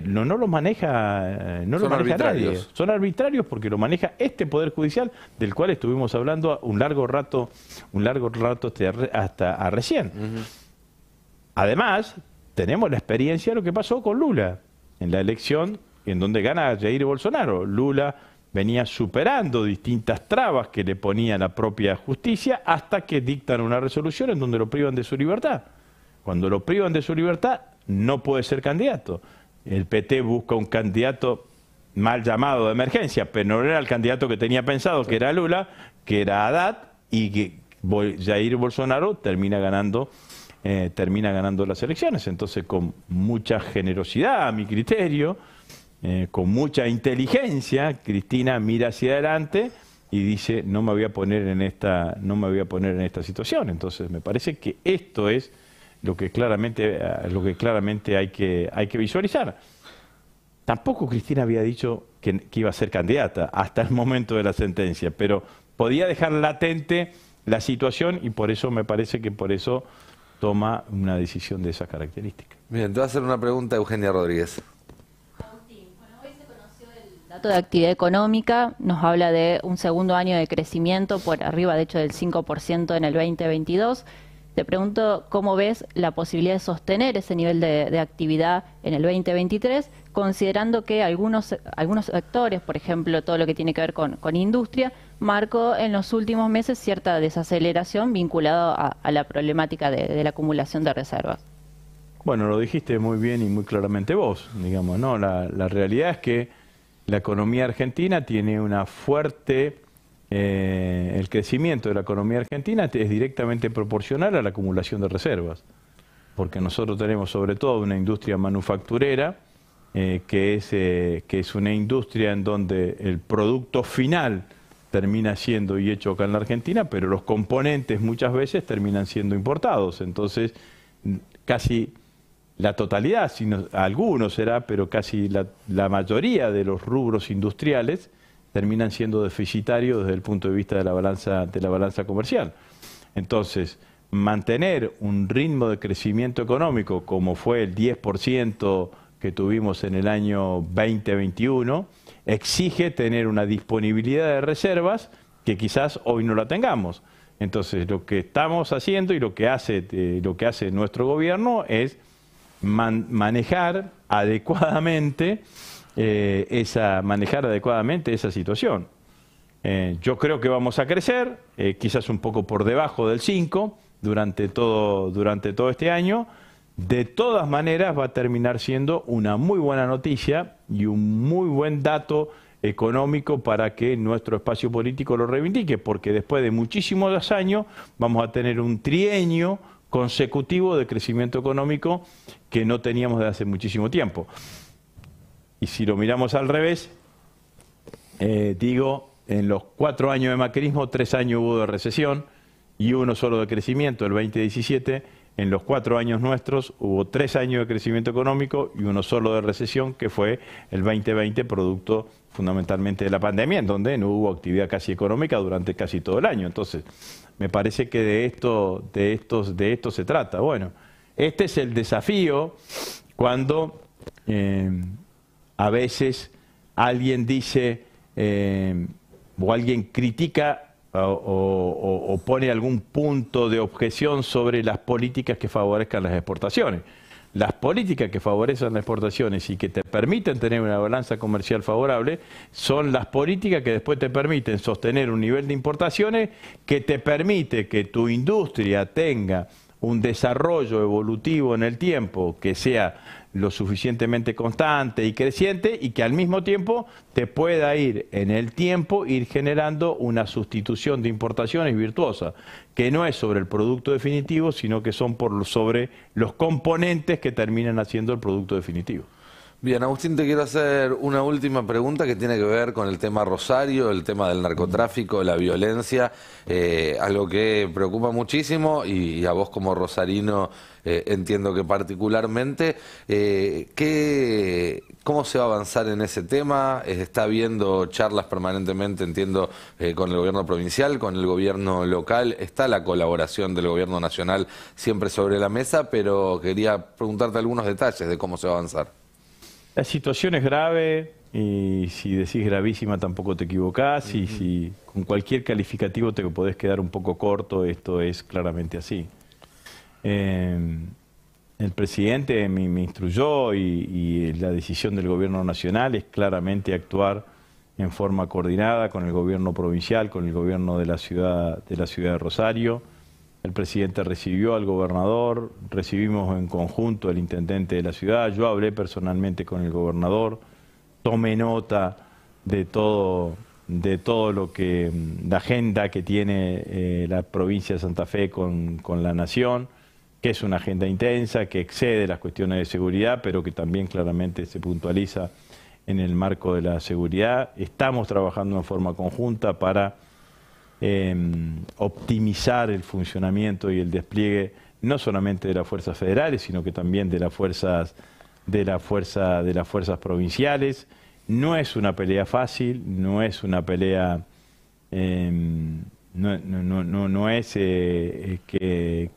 no los maneja, nadie. Son arbitrarios porque lo maneja este Poder Judicial, del cual estuvimos hablando un largo rato hasta recién. Además, tenemos la experiencia de lo que pasó con Lula en la elección en donde gana Jair Bolsonaro. Lula venía superando distintas trabas que le ponía la propia justicia hasta que dictan una resolución en donde lo privan de su libertad. Cuando lo privan de su libertad, no puede ser candidato. El PT busca un candidato mal llamado de emergencia, pero no era el candidato que tenía pensado, que era Lula, que era Haddad, y que Jair Bolsonaro termina ganando las elecciones. Entonces, con mucha generosidad, a mi criterio, con mucha inteligencia, Cristina mira hacia adelante y dice: no me voy a poner en esta situación. Entonces, me parece que esto es lo que claramente hay que visualizar. Tampoco Cristina había dicho que iba a ser candidata hasta el momento de la sentencia, pero podía dejar latente la situación, y por eso me parece que toma una decisión de esa característica. Bien, te voy a hacer una pregunta a Eugenia Rodríguez. El dato de actividad económica nos habla de un segundo año de crecimiento por arriba, de hecho, del 5% en el 2022. Te pregunto cómo ves la posibilidad de sostener ese nivel de actividad en el 2023, considerando que algunos sectores, por ejemplo, todo lo que tiene que ver con industria, marcó en los últimos meses cierta desaceleración vinculada a la problemática de la acumulación de reservas. Bueno, lo dijiste muy bien y muy claramente vos, digamos, ¿no? La realidad es que la economía argentina tiene una fuerte... el crecimiento de la economía argentina es directamente proporcional a la acumulación de reservas, porque nosotros tenemos sobre todo una industria manufacturera que es una industria en donde el producto final termina siendo y hecho acá en la Argentina, pero los componentes muchas veces terminan siendo importados. Entonces, casi la totalidad, algunos será, pero casi la mayoría de los rubros industriales terminan siendo deficitarios desde el punto de vista de la balanza comercial. Entonces, mantener un ritmo de crecimiento económico como fue el 10% que tuvimos en el año 2021, exige tener una disponibilidad de reservas que quizás hoy no la tengamos. Entonces, lo que estamos haciendo y lo que hace nuestro gobierno es manejar adecuadamente esa situación. Yo creo que vamos a crecer, quizás un poco por debajo del 5 durante todo este año. De todas maneras va a terminar siendo una muy buena noticia y un muy buen dato económico para que nuestro espacio político lo reivindique, porque después de muchísimos años vamos a tener un trienio consecutivo de crecimiento económico que no teníamos desde hace muchísimo tiempo. Y si lo miramos al revés, en los 4 años de macrismo, 3 años hubo de recesión y 1 solo de crecimiento, el 2017. En los 4 años nuestros hubo 3 años de crecimiento económico y 1 solo de recesión, que fue el 2020, producto fundamentalmente de la pandemia, en donde no hubo actividad casi económica durante casi todo el año. Entonces, me parece que de esto se trata. Bueno, este es el desafío cuando a veces alguien dice o alguien critica o pone algún punto de objeción sobre las políticas que favorezcan las exportaciones. Las políticas que favorecen las exportaciones y que te permiten tener una balanza comercial favorable son las políticas que después te permiten sostener un nivel de importaciones que te permite que tu industria tenga un desarrollo evolutivo en el tiempo que sea lo suficientemente constante y creciente y que al mismo tiempo te pueda ir en el tiempo ir generando una sustitución de importaciones virtuosa, que no es sobre el producto definitivo, sino que son sobre los componentes que terminan haciendo el producto definitivo. Bien, Agustín, te quiero hacer una última pregunta que tiene que ver con el tema Rosario, el tema del narcotráfico, la violencia, algo que preocupa muchísimo y a vos como rosarino entiendo que particularmente. ¿Cómo se va a avanzar en ese tema? Está habiendo charlas permanentemente, entiendo, con el gobierno provincial, con el gobierno local. Está la colaboración del gobierno nacional siempre sobre la mesa, pero quería preguntarte algunos detalles de cómo se va a avanzar. La situación es grave y si decís gravísima tampoco te equivocás y si con cualquier calificativo te podés quedar un poco corto, esto es claramente así. El presidente me instruyó y la decisión del gobierno nacional es claramente actuar en forma coordinada con el gobierno provincial, con el gobierno de la ciudad de Rosario. El presidente recibió al gobernador, recibimos en conjunto al intendente de la ciudad, yo hablé personalmente con el gobernador, tomé nota de todo lo que, la agenda que tiene la provincia de Santa Fe con la nación, que es una agenda intensa, que excede las cuestiones de seguridad, pero que también claramente se puntualiza en el marco de la seguridad. Estamos trabajando en forma conjunta para optimizar el funcionamiento y el despliegue no solamente de las fuerzas federales, sino que también de las fuerzas provinciales. No es una pelea fácil, no es una pelea, no es que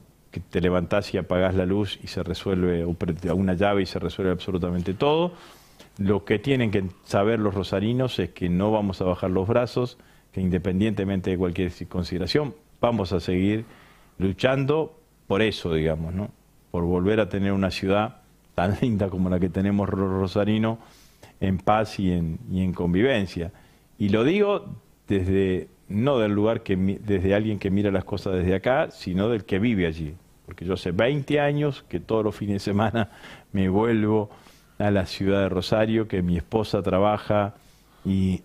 te levantás y apagás la luz y se resuelve, o a una llave y se resuelve absolutamente todo. Lo que tienen que saber los rosarinos es que no vamos a bajar los brazos, que independientemente de cualquier consideración, vamos a seguir luchando por eso, digamos, ¿no? Por volver a tener una ciudad tan linda como la que tenemos rosarino, en paz y en convivencia. Y lo digo desde, no del lugar desde alguien que mira las cosas desde acá, sino del que vive allí. Porque yo hace 20 años que todos los fines de semana me vuelvo a la ciudad de Rosario, que mi esposa trabaja y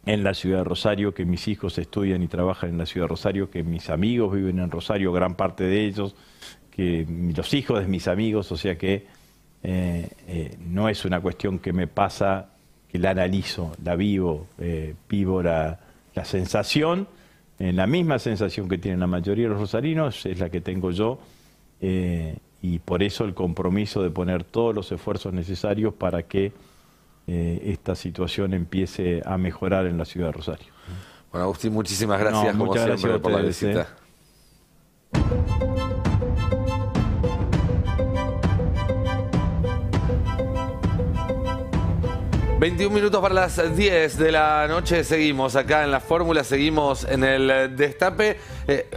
en la ciudad de Rosario, que mis hijos estudian y trabajan en la ciudad de Rosario, que mis amigos viven en Rosario, gran parte de ellos, que los hijos de mis amigos, o sea que no es una cuestión que me pasa, que la analizo, la vivo, vivo la sensación, la misma sensación que tienen la mayoría de los rosarinos, es la que tengo yo, y por eso el compromiso de poner todos los esfuerzos necesarios para que esta situación empiece a mejorar en la ciudad de Rosario. Bueno, Agustín, muchísimas gracias como muchas siempre gracias por la visita. 21 minutos para las 10 de la noche, seguimos acá en la fórmula, seguimos en el destape.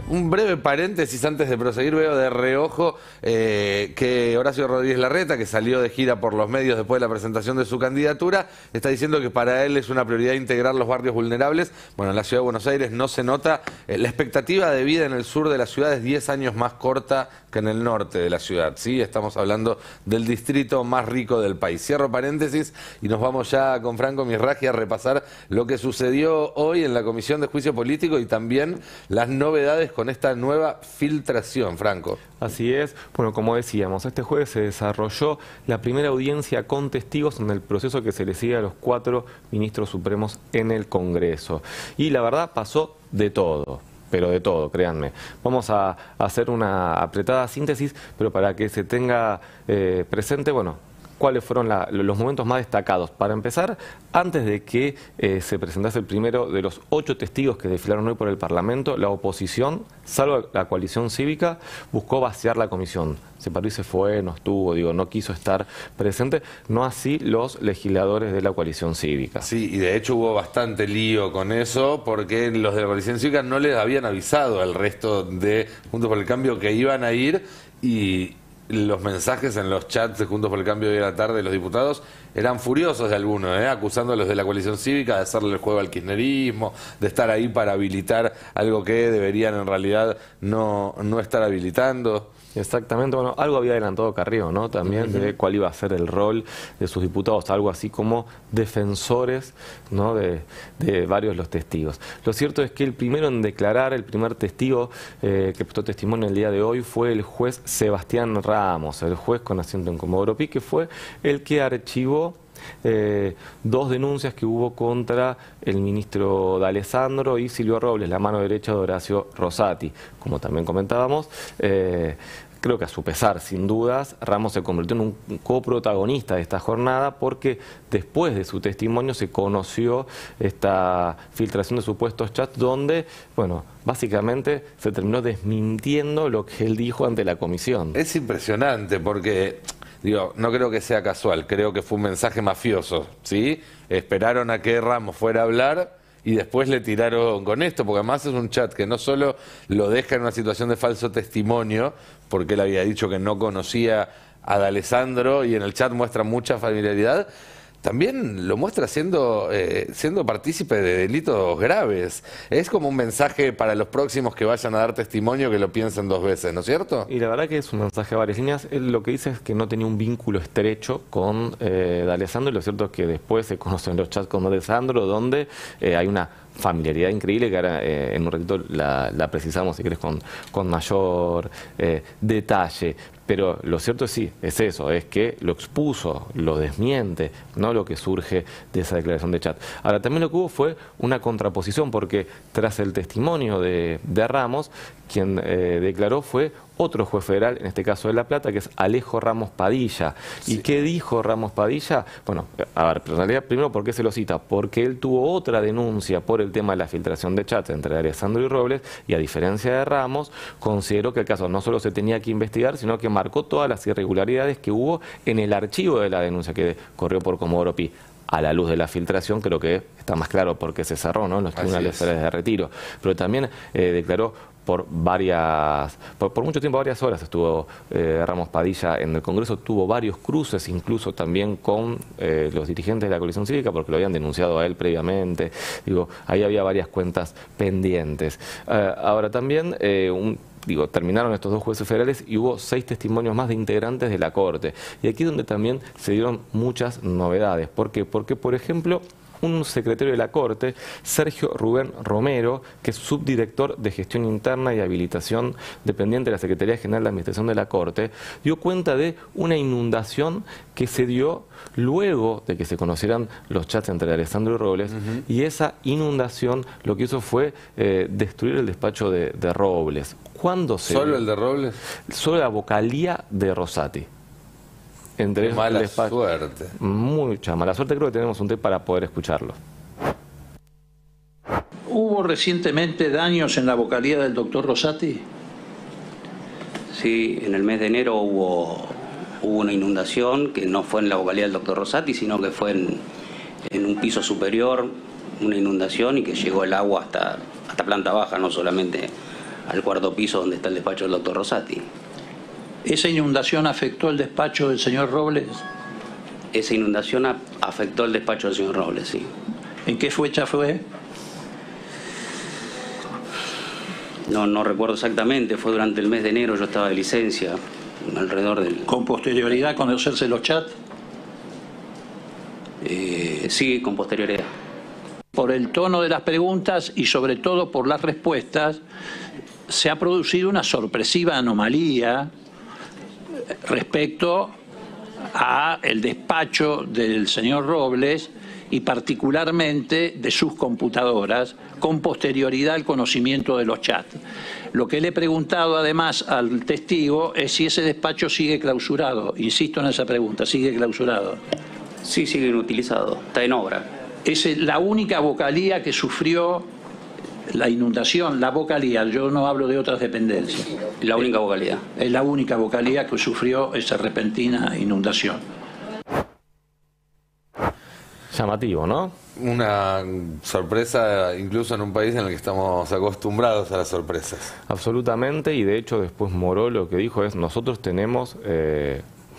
Un breve paréntesis antes de proseguir, veo de reojo que Horacio Rodríguez Larreta, que salió de gira por los medios después de la presentación de su candidatura, está diciendo que para él es una prioridad integrar los barrios vulnerables. Bueno, en la ciudad de Buenos Aires no se nota. La expectativa de vida en el sur de la ciudad es 10 años más corta que en el norte de la ciudad, ¿sí? Estamos hablando del distrito más rico del país. Cierro paréntesis y nos vamos ya con Franco Misragi a repasar lo que sucedió hoy en la Comisión de Juicio Político y también las novedades con esta nueva filtración, Franco. Así es. Bueno, como decíamos, este jueves se desarrolló la primera audiencia con testigos en el proceso que se le sigue a los 4 ministros supremos en el Congreso. Y la verdad pasó de todo. Pero de todo, créanme. Vamos a hacer una apretada síntesis, pero para que se tenga presente, bueno, cuáles fueron los momentos más destacados. Para empezar, antes de que se presentase el primero de los 8 testigos que desfilaron hoy por el Parlamento, la oposición, salvo la coalición cívica, buscó vaciar la comisión. Se paró y se fue, no estuvo, no quiso estar presente, no así los legisladores de la coalición cívica. Sí, y de hecho hubo bastante lío con eso, porque los de la coalición cívica no les habían avisado al resto de Juntos por el Cambio que iban a ir, y los mensajes en los chats de Juntos por el Cambio de hoy a la tarde de los diputados eran furiosos de algunos, acusando a los de la coalición cívica de hacerle el juego al kirchnerismo, de estar ahí para habilitar algo que deberían en realidad no estar habilitando. Exactamente, bueno, algo había adelantado Carrió, ¿no? También de cuál iba a ser el rol de sus diputados, algo así como defensores, ¿no? de varios de los testigos. Lo cierto es que el primero en declarar, el primer testigo que prestó testimonio el día de hoy fue el juez Sebastián Ramos, el juez con asiento en Comodoro Pi, que fue el que archivó 2 denuncias que hubo contra el ministro D'Alessandro y Silvio Robles, la mano derecha de Horacio Rosati. Como también comentábamos, creo que a su pesar, sin dudas, Ramos se convirtió en un coprotagonista de esta jornada porque después de su testimonio se conoció esta filtración de supuestos chats donde, bueno, básicamente se terminó desmintiendo lo que él dijo ante la comisión. Es impresionante porque, no creo que sea casual, creo que fue un mensaje mafioso, ¿sí? Esperaron a que Ramos fuera a hablar y después le tiraron con esto, porque además es un chat que no solo lo deja en una situación de falso testimonio, porque él había dicho que no conocía a D'Alessandro y en el chat muestra mucha familiaridad, también lo muestra siendo partícipe de delitos graves. Es como un mensaje para los próximos que vayan a dar testimonio que lo piensen 2 veces, ¿no es cierto? Y la verdad que es un mensaje a varias líneas. Él lo que dice es que no tenía un vínculo estrecho con D'Alessandro, y lo cierto es que después se conocen los chats con D'Alessandro, donde hay una familiaridad increíble que ahora en un ratito la precisamos, si querés, con mayor detalle. Pero lo cierto sí, es eso, es que lo expuso, lo desmiente, no lo que surge de esa declaración de chat. Ahora, también lo que hubo fue una contraposición, porque tras el testimonio de Ramos, quien declaró fue otro juez federal, en este caso de La Plata, que es Alejo Ramos Padilla. ¿Y qué dijo Ramos Padilla? Bueno, a ver, en realidad, primero, ¿por qué se lo cita? Porque él tuvo otra denuncia por el tema de la filtración de chats entre D'Alessandro y Robles, y a diferencia de Ramos, consideró que el caso no solo se tenía que investigar, sino que marcó todas las irregularidades que hubo en el archivo de la denuncia que corrió por Comodoro Pi. A la luz de la filtración, creo que está más claro por qué se cerró, ¿no?, en los tribunales federales de retiro. Pero también declaró por mucho tiempo, varias horas estuvo Ramos Padilla en el Congreso, tuvo varios cruces, incluso también con los dirigentes de la coalición cívica, porque lo habían denunciado a él previamente. Ahí había varias cuentas pendientes. Ahora también terminaron estos 2 jueces federales y hubo 6 testimonios más de integrantes de la Corte. Y aquí es donde también se dieron muchas novedades. ¿Por qué? Porque, por ejemplo, un secretario de la Corte, Sergio Rubén Romero, que es subdirector de Gestión Interna y Habilitación dependiente de la Secretaría General de Administración de la Corte, dio cuenta de una inundación que se dio luego de que se conocieran los chats entre D'Alessandro y Robles, y esa inundación lo que hizo fue destruir el despacho de Robles. ¿Cuándo se ¿Solo el de Robles? Solo la vocalía de Rosati. Entre ellos mala el despacho. Suerte. Mucha mala suerte. Creo que tenemos un tape para poder escucharlo. ¿Hubo recientemente daños en la vocalía del doctor Rosati? Sí, en el mes de enero hubo una inundación que no fue en la vocalía del doctor Rosati, sino que fue en un piso superior, una inundación, y que llegó el agua hasta planta baja, no solamente al cuarto piso donde está el despacho del doctor Rosati. ¿Esa inundación afectó el despacho del señor Robles? Esa inundación afectó el despacho del señor Robles, sí. ¿En qué fecha fue? No recuerdo exactamente, fue durante el mes de enero, yo estaba de licencia, alrededor del... ¿Con posterioridad a conocerse los chats? Sí, con posterioridad. Por el tono de las preguntas y sobre todo por las respuestas, se ha producido una sorpresiva anomalía respecto a el despacho del señor Robles y particularmente de sus computadoras, con posterioridad al conocimiento de los chats. Lo que le he preguntado además al testigo es si ese despacho sigue clausurado. Insisto en esa pregunta, ¿sigue clausurado? Sí, sigue inutilizado, está en obra. Es la única vocalía que sufrió la inundación, la vocalía, yo no hablo de otras dependencias. La única vocalía. Es la única vocalía que sufrió esa repentina inundación. Llamativo, ¿no? Una sorpresa incluso en un país en el que estamos acostumbrados a las sorpresas. Absolutamente, y de hecho después Moró lo que dijo es, nosotros tenemos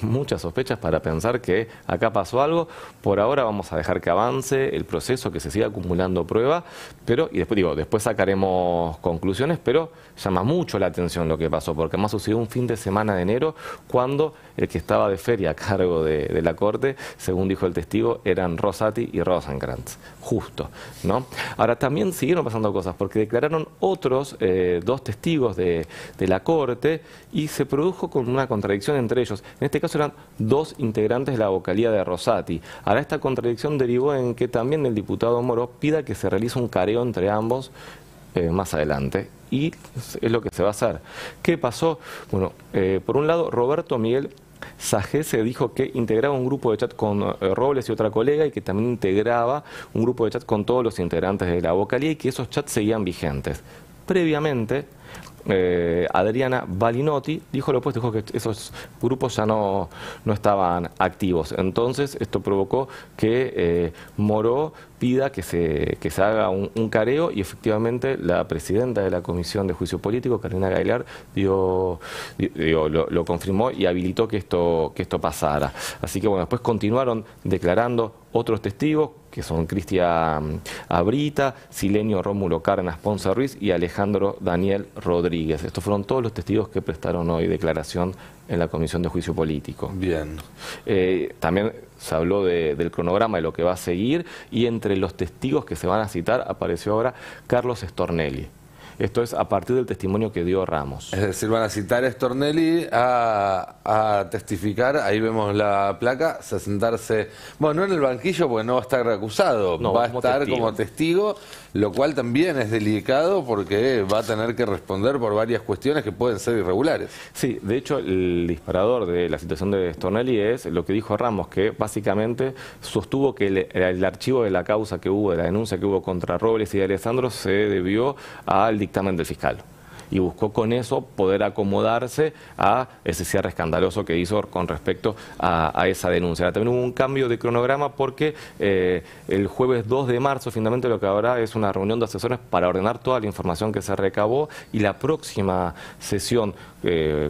muchas sospechas para pensar que acá pasó algo. Por ahora vamos a dejar que avance el proceso, que se siga acumulando prueba, pero, y después sacaremos conclusiones, pero llama mucho la atención lo que pasó, porque además sucedió un fin de semana de enero, cuando el que estaba de feria a cargo de la corte, según dijo el testigo, eran Rosati y Rosenkrantz, justo, ¿no? Ahora también siguieron pasando cosas, porque declararon otros dos testigos de la corte, y se produjo con una contradicción entre ellos. En este caso eran dos integrantes de la vocalía de Rosati. Ahora esta contradicción derivó en que también el diputado Moró pida que se realice un careo entre ambos más adelante. Y es lo que se va a hacer. ¿Qué pasó? Bueno, por un lado, Roberto Miguel Sajé se dijo que integraba un grupo de chat con Robles y otra colega, y que también integraba un grupo de chat con todos los integrantes de la vocalía, y que esos chats seguían vigentes. Previamente, Adriana Balinotti dijo lo opuesto, dijo que esos grupos ya no estaban activos. Entonces esto provocó que Moró pida que se haga un careo, y efectivamente la presidenta de la Comisión de Juicio Político, Carolina Gailar, lo confirmó y habilitó que esto pasara. Así que bueno, después continuaron declarando otros testigos, que son Cristian Abrita, Silenio Rómulo Cárdenas Ponce Ruiz y Alejandro Daniel Rodríguez. Estos fueron todos los testigos que prestaron hoy declaración en la Comisión de Juicio Político. Bien. También se habló del cronograma de lo que va a seguir, y entre los testigos que se van a citar apareció ahora Carlos Stornelli. Esto es a partir del testimonio que dio Ramos. Es decir, van a citar a Stornelli a testificar, ahí vemos la placa, a sentarse, bueno, no en el banquillo porque no va a estar acusado, no, va a estar como testigo, lo cual también es delicado porque va a tener que responder por varias cuestiones que pueden ser irregulares. Sí, de hecho el disparador de la situación de Stornelli es lo que dijo Ramos, que básicamente sostuvo que el archivo de la causa que hubo, de la denuncia que hubo contra Robles y de Alessandro, se debió al dictamen del fiscal, y buscó con eso poder acomodarse a ese cierre escandaloso que hizo con respecto a esa denuncia. Ahora, también hubo un cambio de cronograma porque el jueves 2 de marzo finalmente lo que habrá es una reunión de asesores para ordenar toda la información que se recabó, y la próxima sesión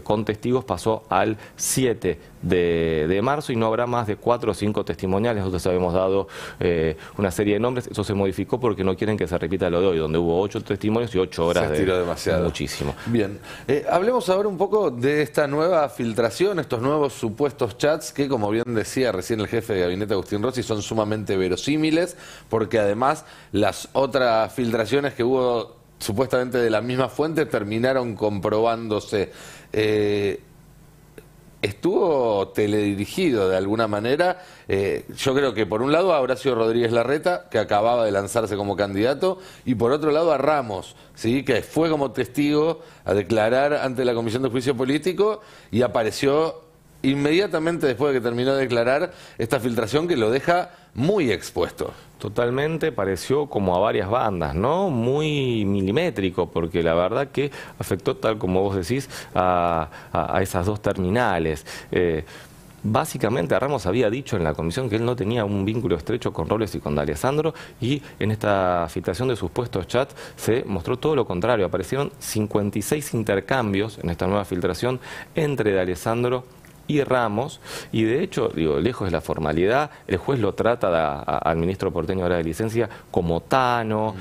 con testigos pasó al 7 de marzo, y no habrá más de 4 o 5 testimoniales. Nosotros habíamos dado una serie de nombres, eso se modificó porque no quieren que se repita lo de hoy, donde hubo 8 testimonios y 8 horas se estiró demasiado. Muchísimo. Bien, hablemos ahora un poco de esta nueva filtración, estos nuevos supuestos chats que, como bien decía recién el jefe de gabinete Agustín Rossi, son sumamente verosímiles, porque además las otras filtraciones que hubo supuestamente de la misma fuente terminaron comprobándose. Estuvo teledirigido de alguna manera. Yo creo que por un lado a Horacio Rodríguez Larreta, que acababa de lanzarse como candidato, y por otro lado a Ramos, ¿sí?, que fue como testigo a declarar ante la Comisión de Juicio Político y apareció inmediatamente después de que terminó de declarar esta filtración que lo deja muy expuesto. Totalmente, pareció como a varias bandas, ¿no? Muy milimétrico, porque la verdad que afectó, tal como vos decís, a esas dos terminales. Básicamente, Ramos había dicho en la comisión que él no tenía un vínculo estrecho con Robles y con D'Alessandro, y en esta filtración de supuestos chats se mostró todo lo contrario. Aparecieron 56 intercambios en esta nueva filtración entre D'Alessandro y Ramos, y de hecho, digo, lejos de la formalidad, el juez lo trata al ministro porteño ahora de licencia como Tano,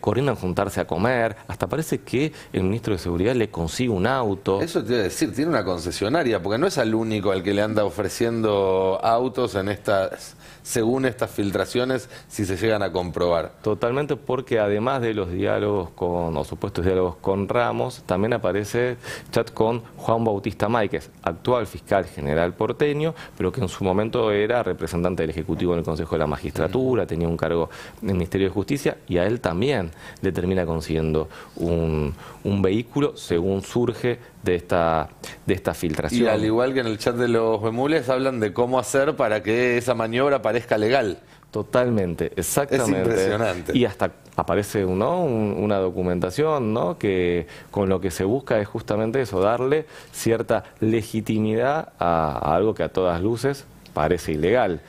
corriendo a juntarse a comer, hasta parece que el ministro de Seguridad le consigue un auto. Eso te iba a decir, tiene una concesionaria, porque no es al único al que le anda ofreciendo autos en estas, según estas filtraciones, si se llegan a comprobar. Totalmente, porque además de los diálogos o supuestos diálogos con Ramos, también aparece chat con Juan Bautista Máiquez, actual fiscal general porteño, pero que en su momento era representante del Ejecutivo en el Consejo de la Magistratura, tenía un cargo en el Ministerio de Justicia, y a él también le termina consiguiendo un vehículo, según surge de esta filtración. Y al igual que en el chat de los bemules, hablan de cómo hacer para que esa maniobra parezca legal. Totalmente, exactamente. Es impresionante. Y hasta aparece una documentación, ¿no?, que con lo que se busca es justamente eso, darle cierta legitimidad a algo que a todas luces parece ilegal.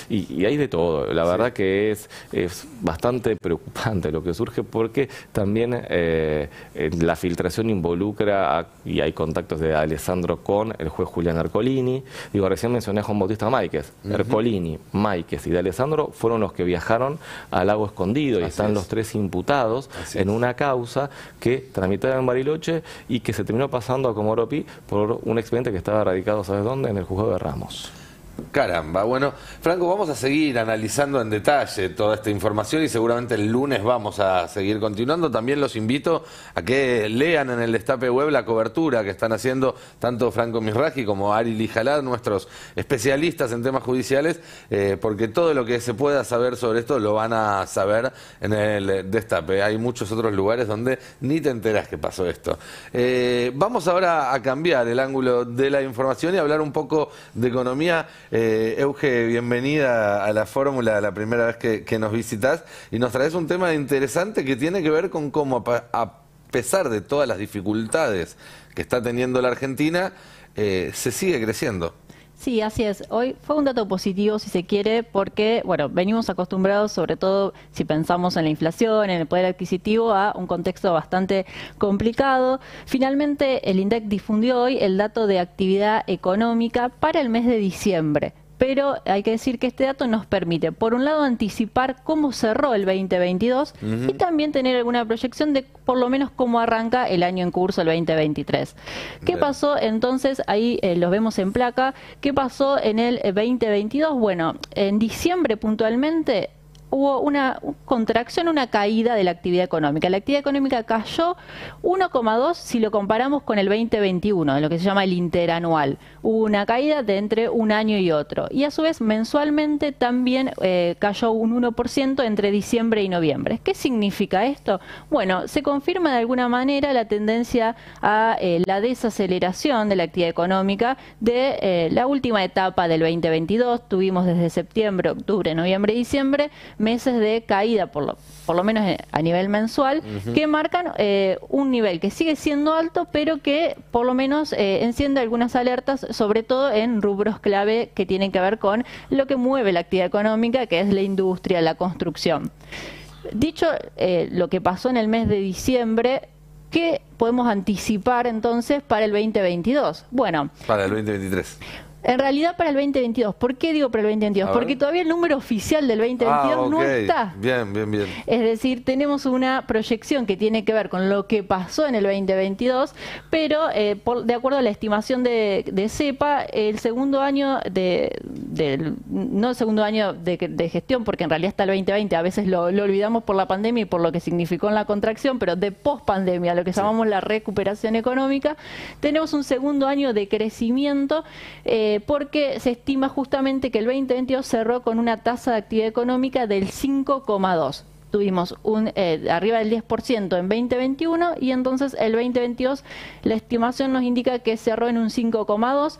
Y hay de todo. La verdad que es bastante preocupante lo que surge, porque también la filtración involucra y hay contactos de D'Alessandro con el juez Julián Ercolini. Digo, recién mencioné a Juan Bautista Máiquez. Ercolini, Máiquez y D'Alessandro fueron los que viajaron al Lago Escondido, y están los tres imputados en una causa que tramitaron en Bariloche y que se terminó pasando a Comodoro Pi por un expediente que estaba radicado, ¿sabes dónde? En el juzgado de Ramos. Caramba, bueno, Franco, vamos a seguir analizando en detalle toda esta información y seguramente el lunes vamos a seguir continuando. También los invito a que lean en el Destape Web la cobertura que están haciendo tanto Franco Misraji como Ari Lijalad, nuestros especialistas en temas judiciales, porque todo lo que se pueda saber sobre esto lo van a saber en el Destape. Hay muchos otros lugares donde ni te enteras que pasó esto. Vamos ahora a cambiar el ángulo de la información y hablar un poco de economía. Euge, bienvenida a la fórmula, la primera vez que nos visitas, y nos traes un tema interesante que tiene que ver con cómo, a pesar de todas las dificultades que está teniendo la Argentina, se sigue creciendo. Sí, así es. Hoy fue un dato positivo, si se quiere, porque, bueno, venimos acostumbrados, sobre todo si pensamos en la inflación, en el poder adquisitivo, a un contexto bastante complicado. Finalmente, el INDEC difundió hoy el dato de actividad económica para el mes de diciembre. Pero hay que decir que este dato nos permite, por un lado, anticipar cómo cerró el 2022 y también tener alguna proyección de, por lo menos, cómo arranca el año en curso, el 2023. ¿Qué pasó entonces? Ahí los vemos en placa. ¿Qué pasó en el 2022? Bueno, en diciembre puntualmente hubo una contracción, una caída de la actividad económica. La actividad económica cayó 1,2 si lo comparamos con el 2021, en lo que se llama el interanual. Hubo una caída de entre un año y otro. Y a su vez, mensualmente también cayó un 1% entre diciembre y noviembre. ¿Qué significa esto? Bueno, se confirma de alguna manera la tendencia a la desaceleración de la actividad económica de la última etapa del 2022. Tuvimos desde septiembre, octubre, noviembre y diciembre meses de caída, por lo menos a nivel mensual, que marcan un nivel que sigue siendo alto, pero que por lo menos enciende algunas alertas, sobre todo en rubros clave que tienen que ver con lo que mueve la actividad económica, que es la industria, la construcción. Dicho lo que pasó en el mes de diciembre, ¿qué podemos anticipar entonces para el 2022? Bueno, para el 2023. En realidad para el 2022. ¿Por qué digo para el 2022? Porque todavía el número oficial del 2022 no está. Bien, bien, bien. Es decir, tenemos una proyección que tiene que ver con lo que pasó en el 2022, pero de acuerdo a la estimación de CEPA, el segundo año no el segundo año de gestión, porque en realidad está el 2020, a veces lo olvidamos por la pandemia y por lo que significó en la contracción, pero de post-pandemia, lo que llamamos la recuperación económica, tenemos un segundo año de crecimiento, porque se estima justamente que el 2022 cerró con una tasa de actividad económica del 5,2. Tuvimos arriba del 10% en 2021 y entonces el 2022 la estimación nos indica que cerró en un 5,2.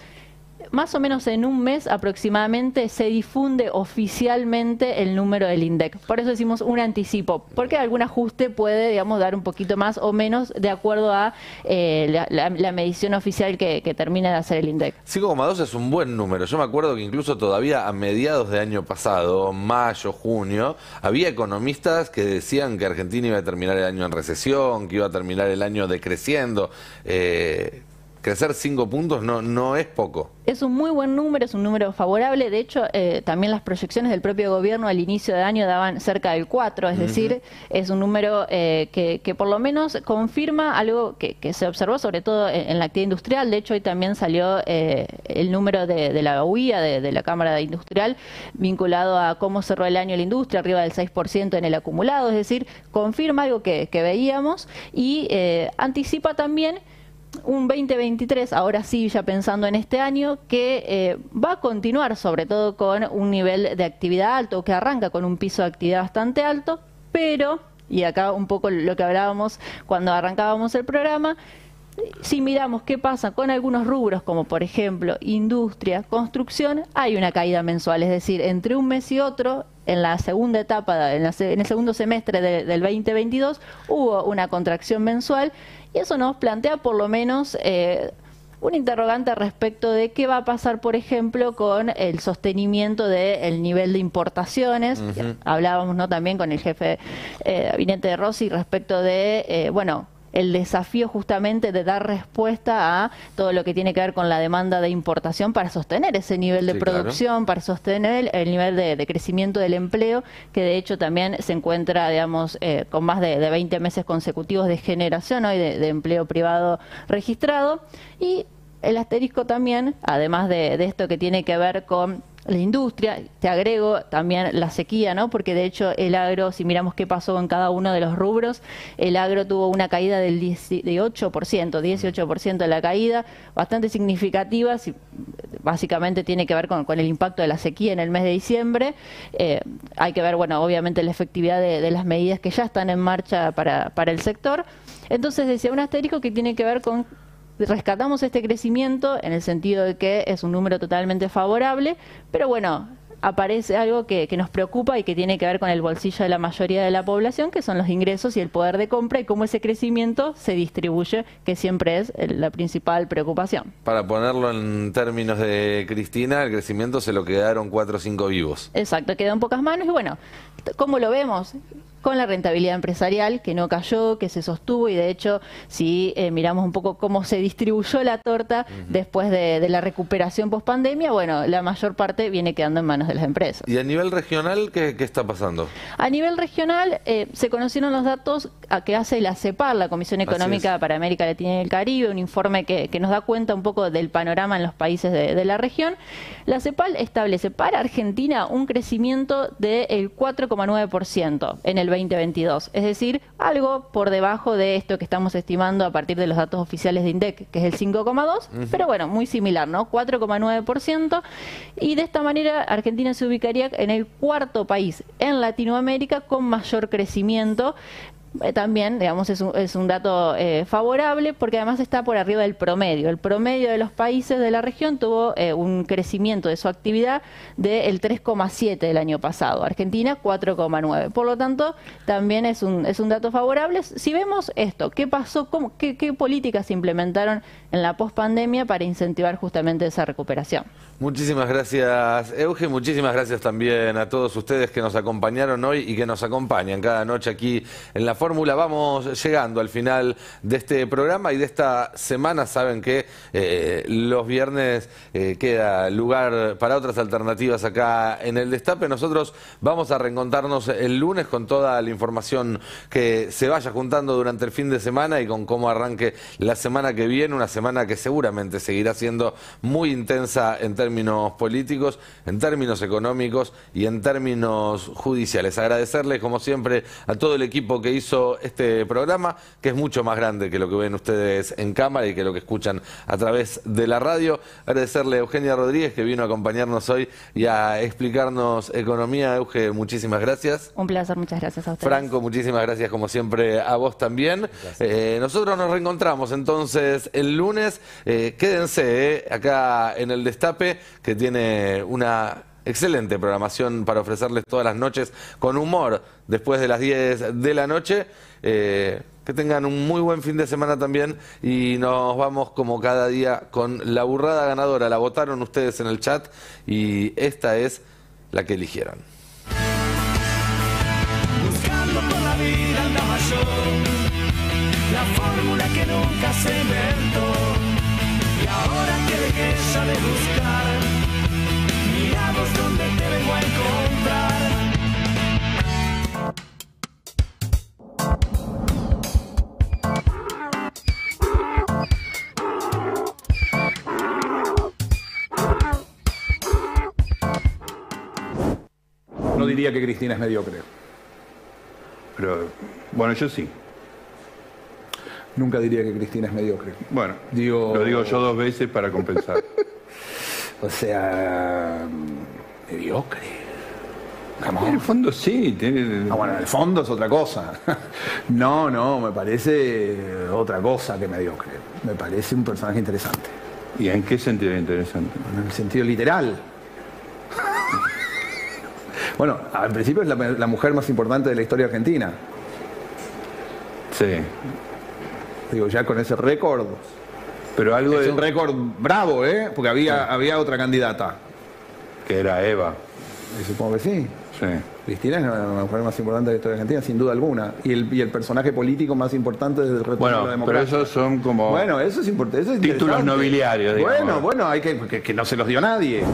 más o menos en un mes aproximadamente se difunde oficialmente el número del INDEC. Por eso decimos un anticipo, porque algún ajuste puede, digamos, dar un poquito más o menos de acuerdo a la medición oficial que termina de hacer el INDEC. 5,2 es un buen número. Yo me acuerdo que incluso todavía a mediados de año pasado, mayo, junio, había economistas que decían que Argentina iba a terminar el año en recesión, que iba a terminar el año decreciendo. Crecer 5 puntos no es poco. Es un muy buen número, es un número favorable. De hecho, también las proyecciones del propio gobierno al inicio de año daban cerca del 4, es decir, es un número que por lo menos confirma algo que se observó sobre todo en la actividad industrial. De hecho, hoy también salió el número de la UIA, de la Cámara Industrial, vinculado a cómo cerró el año la industria, arriba del 6% en el acumulado, es decir, confirma algo que veíamos y anticipa también un 2023, ahora sí, ya pensando en este año, que va a continuar sobre todo con un nivel de actividad alto, que arranca con un piso de actividad bastante alto, pero, y acá un poco lo que hablábamos cuando arrancábamos el programa, si miramos qué pasa con algunos rubros, como por ejemplo industria, construcción, hay una caída mensual, es decir, entre un mes y otro, en la segunda etapa, en el segundo semestre del 2022, hubo una contracción mensual, y eso nos plantea por lo menos un interrogante respecto de qué va a pasar, por ejemplo, con el sostenimiento del nivel de importaciones. Hablábamos, ¿no?, también con el jefe de gabinete de Rossi respecto de, bueno, el desafío justamente de dar respuesta a todo lo que tiene que ver con la demanda de importación para sostener ese nivel de producción, para sostener el nivel de crecimiento del empleo, que de hecho también se encuentra, digamos, con más de 20 meses consecutivos de generación hoy de empleo privado registrado. Y el asterisco también, además de esto que tiene que ver con la industria, te agrego también la sequía, ¿no? Porque de hecho el agro, si miramos qué pasó en cada uno de los rubros, el agro tuvo una caída del 18% de la caída, bastante significativa, básicamente tiene que ver con el impacto de la sequía en el mes de diciembre. Hay que ver, bueno, obviamente la efectividad de las medidas que ya están en marcha para el sector. Entonces decía un asterisco que tiene que ver con rescatamos este crecimiento en el sentido de que es un número totalmente favorable, pero bueno, aparece algo que nos preocupa y que tiene que ver con el bolsillo de la mayoría de la población, que son los ingresos y el poder de compra y cómo ese crecimiento se distribuye, que siempre es la principal preocupación. Para ponerlo en términos de Cristina, el crecimiento se lo quedaron 4 o 5 vivos. Exacto, quedó en pocas manos y bueno, ¿cómo lo vemos? Con la rentabilidad empresarial, que no cayó, que se sostuvo, y de hecho, si miramos un poco cómo se distribuyó la torta después de la recuperación post-pandemia, bueno, la mayor parte viene quedando en manos de las empresas. ¿Y a nivel regional qué está pasando? A nivel regional se conocieron los datos que hace la CEPAL, la Comisión Económica para América Latina y el Caribe, un informe que nos da cuenta un poco del panorama en los países de la región. La CEPAL establece para Argentina un crecimiento del 4,9% en el 2022, es decir, algo por debajo de esto que estamos estimando a partir de los datos oficiales de INDEC, que es el 5,2%, pero bueno, muy similar, ¿no? 4,9%, y de esta manera Argentina se ubicaría en el cuarto país en Latinoamérica con mayor crecimiento. También, digamos, es un dato favorable porque además está por arriba del promedio. El promedio de los países de la región tuvo un crecimiento de su actividad del 3,7 del año pasado. Argentina 4,9. Por lo tanto, también es un dato favorable. Si vemos esto, ¿qué pasó? ¿Qué políticas se implementaron en la pospandemia para incentivar justamente esa recuperación? Muchísimas gracias, Euge. Muchísimas gracias también a todos ustedes que nos acompañaron hoy y que nos acompañan cada noche aquí en La Fórmula. Vamos llegando al final de este programa y de esta semana. Saben que los viernes queda lugar para otras alternativas acá en El Destape. Nosotros vamos a reencontrarnos el lunes con toda la información que se vaya juntando durante el fin de semana y con cómo arranque la semana que viene, una semana que seguramente seguirá siendo muy intensa en términos políticos, en términos económicos y en términos judiciales. Agradecerles como siempre a todo el equipo que hizo hizo este programa, que es mucho más grande que lo que ven ustedes en cámara y que lo que escuchan a través de la radio. Agradecerle a Eugenia Rodríguez, que vino a acompañarnos hoy y a explicarnos economía. Euge, muchísimas gracias. Un placer, muchas gracias a ustedes. Franco, muchísimas gracias como siempre a vos también. Nosotros nos reencontramos entonces el lunes. Quédense acá en el Destape, que tiene una excelente programación para ofrecerles todas las noches con humor después de las 10 de la noche. Que tengan un muy buen fin de semana también y nos vamos como cada día con la burrada ganadora. La votaron ustedes en el chat y esta es la que eligieron. Buscando por la vida andaba yo, la fórmula que nunca se inventó, y ahora que dejé ya de buscar, miramos donde te vengo a encontrar. No diría que Cristina es mediocre. Pero, bueno, yo sí. Nunca diría que Cristina es mediocre. Bueno, digo... lo digo yo 2 veces para compensar. O sea, mediocre. En el fondo sí. Bueno, en el fondo es otra cosa. No, me parece otra cosa que mediocre. Me parece un personaje interesante. ¿Y en qué sentido interesante? En el sentido literal. Bueno, al principio es la mujer más importante de la historia argentina. Sí. Digo, ya con ese récord. Pero algo es un récord bravo, ¿eh? Porque había otra candidata. Que era Eva. Y supongo que sí. Sí. Cristina es la mujer más importante de la historia argentina, sin duda alguna. Y el personaje político más importante desde el retorno de la democracia. Pero esos son como... Bueno, eso es importante. Títulos nobiliarios, digamos. Bueno, hay que no se los dio nadie.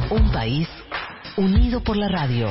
Un país unido por la radio.